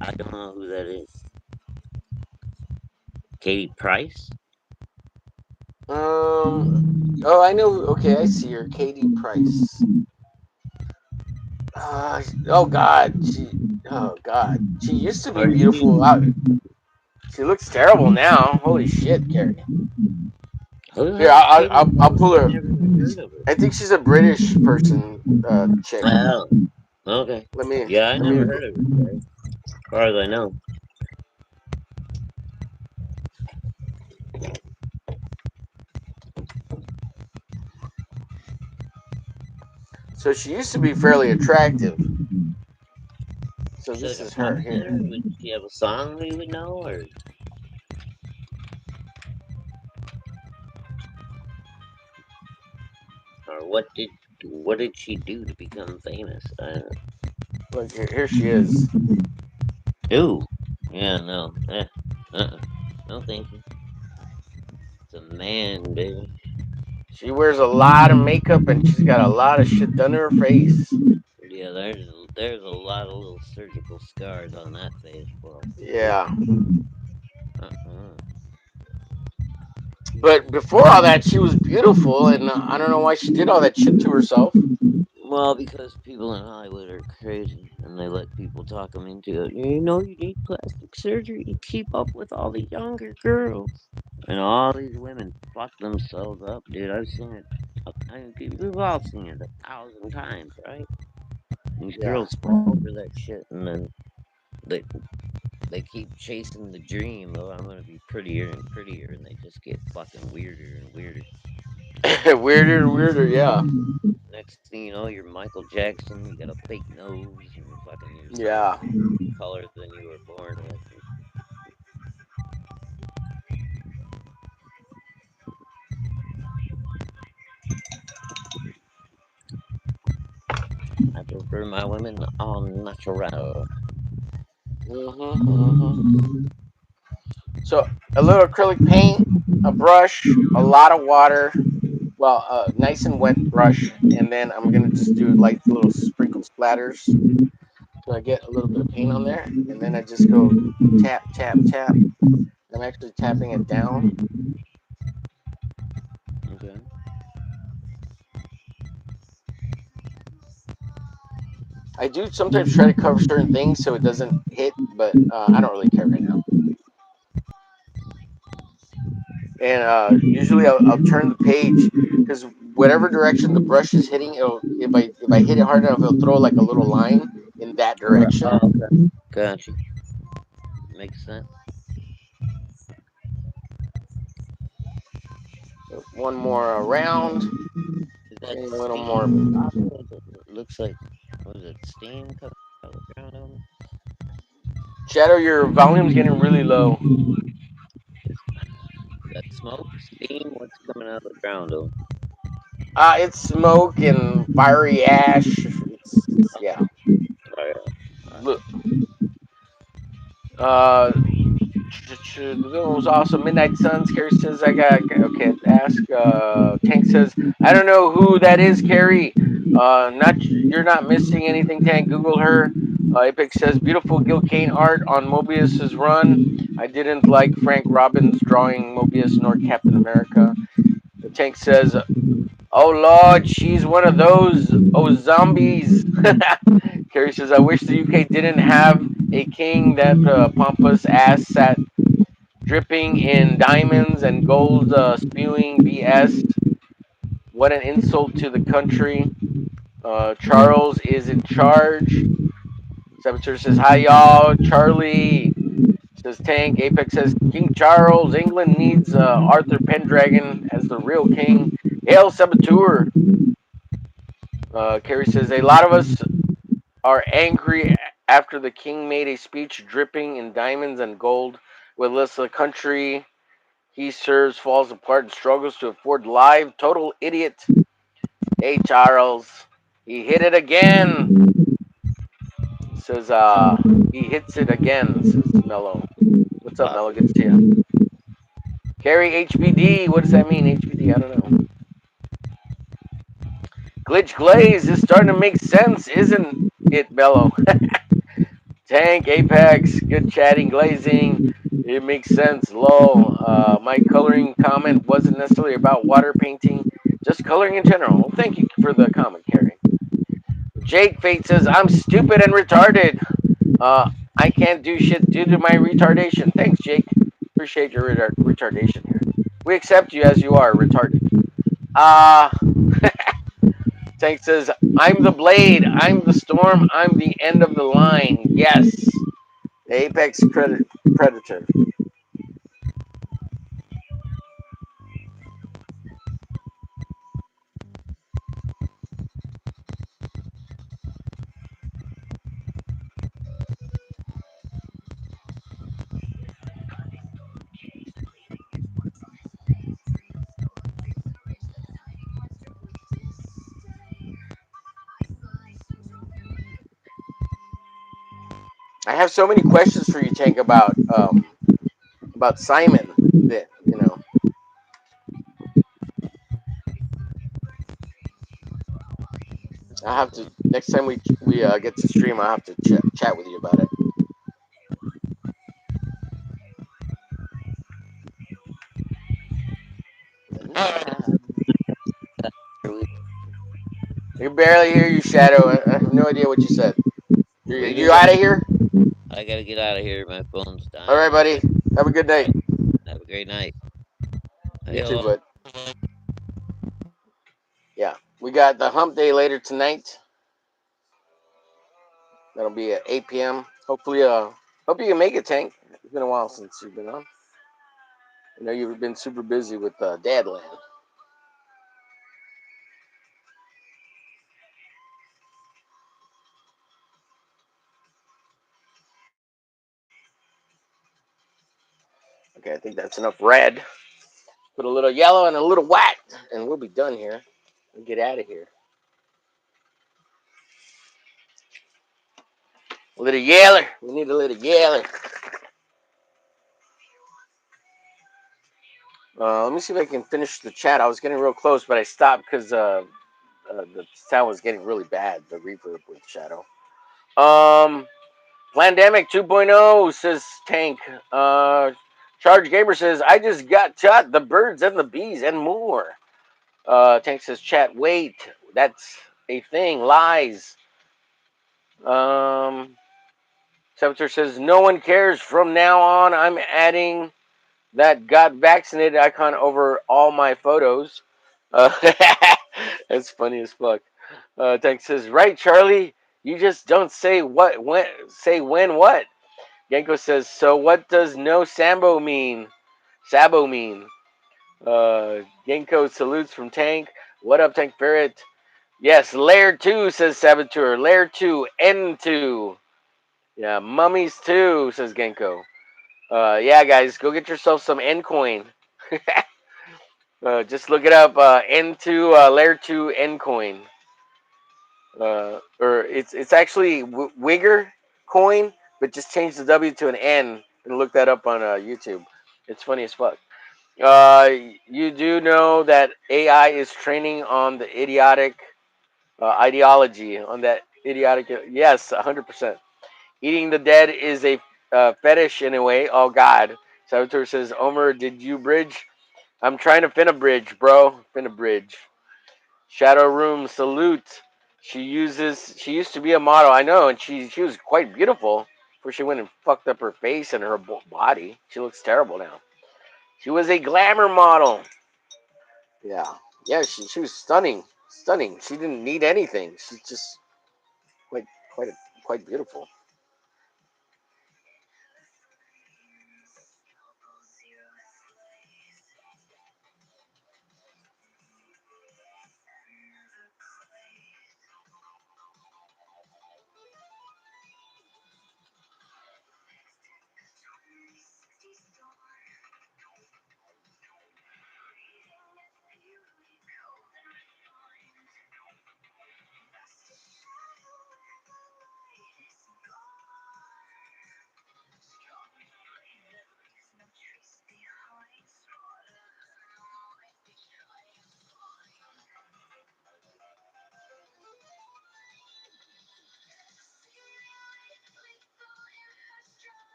I don't know who that is. Katie Price? Um. Oh, I know. Okay, I see her. Katie Price. Oh God. Oh God. She used to be Or she, beautiful. She looks terrible now. Holy shit, Carrie. who the Here, hell's Katie I'll Price? pull I her. never even heard of I her. think she's a British person. Chick. Oh, okay. Let me. Yeah, I Let never me. heard of her. As far as I know. So she used to be fairly attractive. So Is she this like a is pop her here. singer? Would she have a song we would know? Or what did she do to become famous? Look, here she is. Ooh. Yeah, no. Uh-uh. No, thank you. It's a man, baby. She wears a lot of makeup and she's got a lot of shit done to her face. Yeah, there's a lot of little surgical scars on that face, bro. Ooh. Yeah. Uh-uh. But before all that, she was beautiful, and I don't know why she did all that shit to herself. Well, because people in Hollywood are crazy and they let people talk them into it. You know, you need plastic surgery to keep up with all the younger girls. And all these women fuck themselves up, dude. I've seen it. I mean, we've all seen it 1,000 times, right? These Yeah. girls fall for that shit, and then they they keep chasing the dream. Oh, I'm gonna be prettier and prettier, and they just get fucking weirder and weirder. Weirder and weirder. Yeah. Next thing you know, you're Michael Jackson. You got a fake nose, and fucking your skin's Yeah. a different color than you were born with. I prefer my women all natural. Mhm. So a little acrylic paint, a brush, a lot of water. Well, nice and wet brush, and then I'm gonna just do light little sprinkle splatters. So I get a little bit of paint on there, and then I just go tap, tap, tap. I'm actually tapping it down. Okay. I do sometimes try to cover certain things so it doesn't hit, but I don't really care right now. And usually I'll turn the page because whatever direction the brush is hitting, it'll if I hit it hard enough, it'll throw like a little line in that Right. direction. Oh, okay. Gotcha. Makes sense. One more around, Is that and a little more. steam popping? It looks like, what is it, steam coming out of the ground on me? Shadow, your volume's getting really low. Is that smoke? Steam? What's coming out of the ground, though? It's smoke and fiery ash. It's yeah. Oh, yeah. Alright. Look, uh, it was awesome. Midnight Suns. Carrie says I got okay. Ask. Tank says I don't know who that is. Carrie. Not you're not missing anything. Tank. Google her. Apex says beautiful Gil Kane art on Mobius's run. I didn't like Frank Robbins drawing Mobius nor Captain America. The Tank says, "Oh Lord, she's one of those zombies." Carrie says, "I wish the UK didn't have a king that pompous ass sat dripping in diamonds and gold, spewing BS. What an insult to the country. Charles is in charge." Saboteur says, "Hi, y'all." Charlie says, "Tank." Apex says, "King Charles. England needs Arthur Pendragon as the real king." Hail, Saboteur. Carrie says, "A lot of us are angry after the king made a speech dripping in diamonds and gold. With the country he serves falls apart and struggles to afford live. Total idiot." Hey, Charles. He hit it again. Says, he hits it again, says Mello. What's up, Wow. Mello? Good to see you. Carry HBD. What does that mean, HBD? I don't know. Glitch Glaze is starting to make sense, isn't it, Mello? Tank, Apex, good chatting, glazing. It makes sense. Lol. My coloring comment wasn't necessarily about water painting, just coloring in general. Well, thank you for the comment, Carrie. Jake Fate says, I'm stupid and retarded. I can't do shit due to my retardation. Thanks, Jake. Appreciate your retardation here. We accept you as you are, retarded. Uh, Tank says, I'm the blade, I'm the storm, I'm the end of the line. Yes. The apex predator. I have so many questions for you, Tank, about Simon that I have to next time we get to stream. I have to chat with you about it. Ah, I can barely hear you, Shadow. I have no idea what you said. What You is out it? of here? I gotta get out of here. My phone's All dying right, a little buddy. bit. Have a good All night. right. Have a great night. You Hey, too, hello. bud. Yeah, we got the hump day later tonight. That'll be at 8 p.m. Hopefully, hope you can make it, Tank. It's been a while since you've been on. I know you've been super busy with Dadland. Okay, I think that's enough red. Put a little yellow and a little white, and we'll be done here. We'll get out of here. A little yeller. We need a little yeller. Let me see if I can finish the chat. I was getting real close, but I stopped because the sound was getting really bad. The reverb with Shadow. Pandemic 2.0 says Tank. Charge Gamer says I just got shot. The birds and the bees and more. Tank says chat. Wait, that's a thing. Lies. Um, Saboteur says no one cares. From now on, I'm adding that got vaccinated icon over all my photos. Uh, that's funny as fuck. Tank says, right, Charlie? You just don't say what when say when what. Genko says, so what does no Sambo mean? Sabo mean? Genko salutes from Tank. What up, Tank Ferret? Yes, layer 2, says Saboteur. Layer 2, N2. Yeah, mummies too, says Genko. Yeah, guys, go get yourself some N coin. Just look it up. N2 layer 2 N coin. Or it's actually Wigger coin, but just change the W to an N and look that up on YouTube. It's funny as fuck. Uh, you do know that AI is training on the idiotic ideology, on that idiotic. Yes, 100%. Eating the dead is a fetish in a way. Oh God. Saboteur says, Omer, did you bridge? I'm trying to fin a bridge, bro. Fin a bridge. Shadow Room salute. She used to be a model, I know, and she was quite beautiful before she went and fucked up her face and her body. She looks terrible now. She was a glamour model. Yeah. Yeah, she was stunning. Stunning. She didn't need anything. She's just quite quite quite beautiful.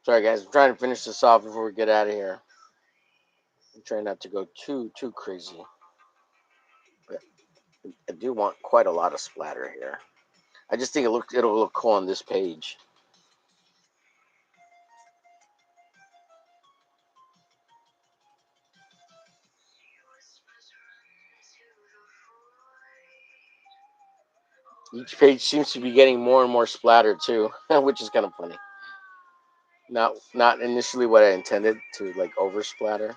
Sorry guys, I'm trying to finish this off before we get out of here. I'm trying not to go too crazy. But I do want quite a lot of splatter here. I just think it'll look cool on this page. Each page seems to be getting more and more splatter too, which is kind of funny. Not initially what I intended to like over splatter.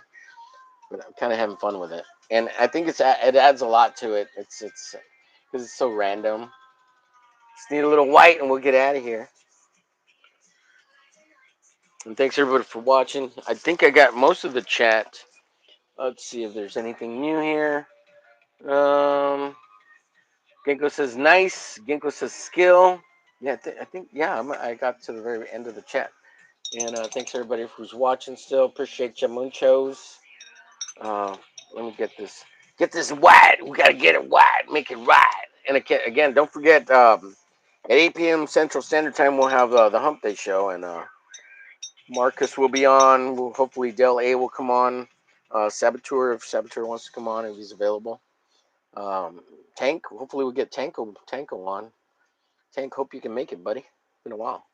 but I'm kind of having fun with it, and I think it adds a lot to it. It's because it's so random. Just need a little white, and we'll get out of here. And thanks everybody for watching. I think I got most of the chat. Let's see if there's anything new here. Um, Ginkgo says nice. Ginkgo says skill. Yeah, I think yeah. I got to the very end of the chat. And thanks everybody who's watching. Still appreciate you, muchos. Uh, Let me get this wide. We gotta get it wide, make it right. And again, don't forget at 8 p.m. Central Standard Time we'll have the Hump Day show, and Marcus will be on. Hopefully Del A will come on. Saboteur, if Saboteur wants to come on, if he's available. Um, Tank, hopefully we'll get Tanko on. Tank, hope you can make it, buddy. It's been a while.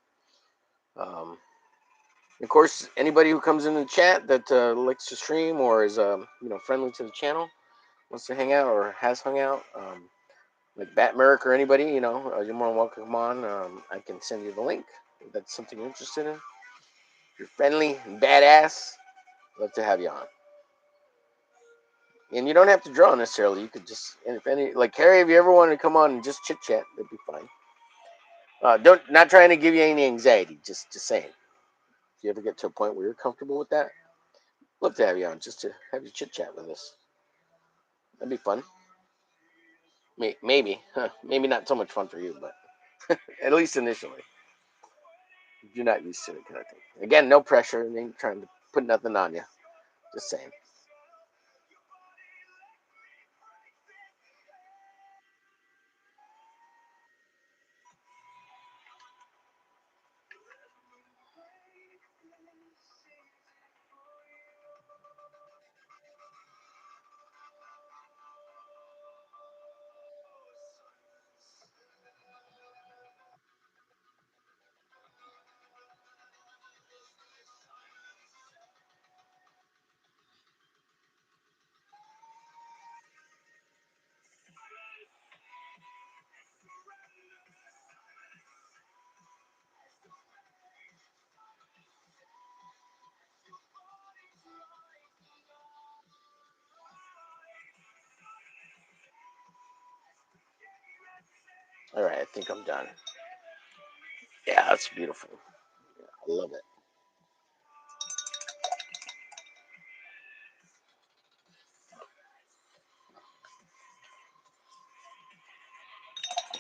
Um, of course, anybody who comes in the chat that likes to stream or is friendly to the channel, wants to hang out or has hung out, like Batt Murk or anybody, you're more than welcome to come on. I can send you the link if that's something you're interested in. If you're friendly and badass, love to have you on. And you don't have to draw necessarily. You could just, and if any, like Harry, if you ever wanted to come on and just chit chat, that'd be fine. Don't not trying to give you any anxiety. Just saying. If you ever get to a point where you're comfortable with that, love to have you on just to have you chit chat with us. That'd be fun. Maybe, maybe not so much fun for you, but at least initially, if you're not used to it, kind of thing. Again, no pressure. I ain't trying to put nothing on you. Just saying. All right, I think I'm done. Yeah, that's beautiful. I love it.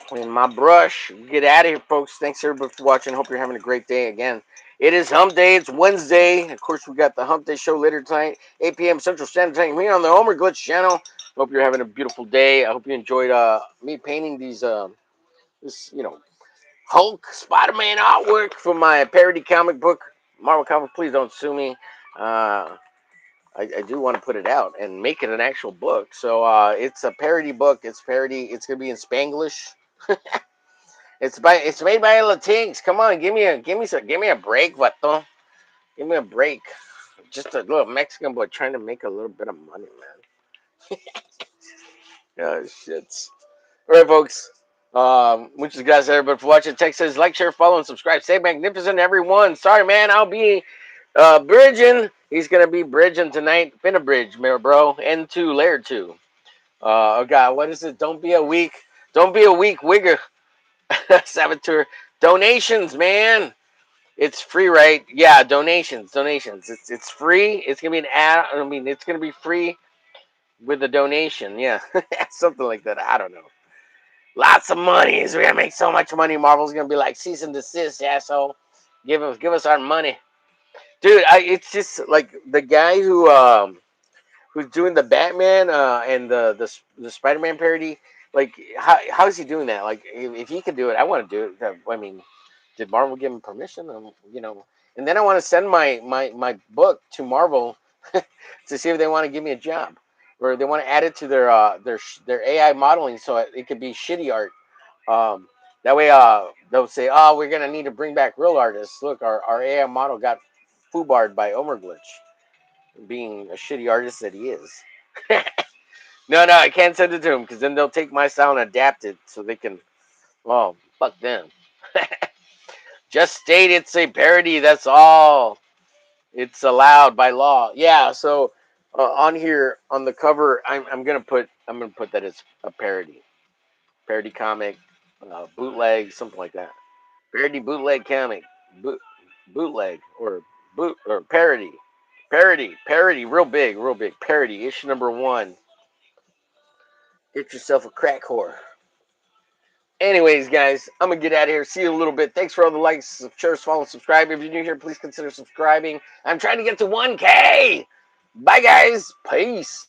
Clean my brush. Get out of here, folks. Thanks everybody for watching. Hope you're having a great day again. It is Hump Day. It's Wednesday. Of course, we got the Hump Day show later tonight, 8 p.m. Central Standard Time here on the Homer Glitch channel. Hope you're having a beautiful day. I hope you enjoyed me painting this Hulk Spider-Man artwork for my parody comic book. Marvel Comics, please don't sue me. Uh, I do want to put it out and make it an actual book. So it's a parody book. It's parody. It's gonna be in Spanglish. It's made by Latinx. Come on, give me a break, vato. Give me a break. Just a little Mexican boy trying to make a little bit of money, man. Oh shit. All right, folks. Muchas gracias everybody for watching. Text says like, share, follow, and subscribe. Stay magnificent, everyone. Sorry, man. I'll be bridging. He's gonna be bridging tonight. Been a bridge, bro. N2 layer 2. Oh god, what is it? Don't be a weak. Don't be a weak wigger. Saboteur. Donations, man. It's free, right? Yeah, donations. It's free. It's gonna be an ad. I mean, it's gonna be free with a donation. Yeah, something like that. I don't know. Lots of money. We're gonna make so much money. Marvel's gonna be like cease and desist, asshole. Give us our money, dude. It's just like the guy who's doing the Batman and the Spider-Man parody. Like, how is he doing that? Like, if he can do it, I want to do it. I mean, did Marvel give him permission? And then I want to send my book to Marvel to see if they want to give me a job, or they want to add it to their AI modeling so it could be shitty art. Um, that way, they'll say, "Oh, we're gonna need to bring back real artists. Look, our AI model got foobarred by Omerglitch, being a shitty artist that he is." No, I can't send it to him because then they'll take my style and adapt it so they can. Well, fuck them. Just state it's a parody. That's all. It's allowed by law. Yeah. So On here on the cover, I'm gonna put that as a parody comic, bootleg, something like that. Parody bootleg comic, boot, bootleg or parody, real big parody. Issue number one. Get yourself a crack whore. Anyways, guys, I'm gonna get out of here. See you in a little bit. Thanks for all the likes, shares, follow, subscribe. If you're new here, please consider subscribing. I'm trying to get to 1K. Bye, guys. Peace.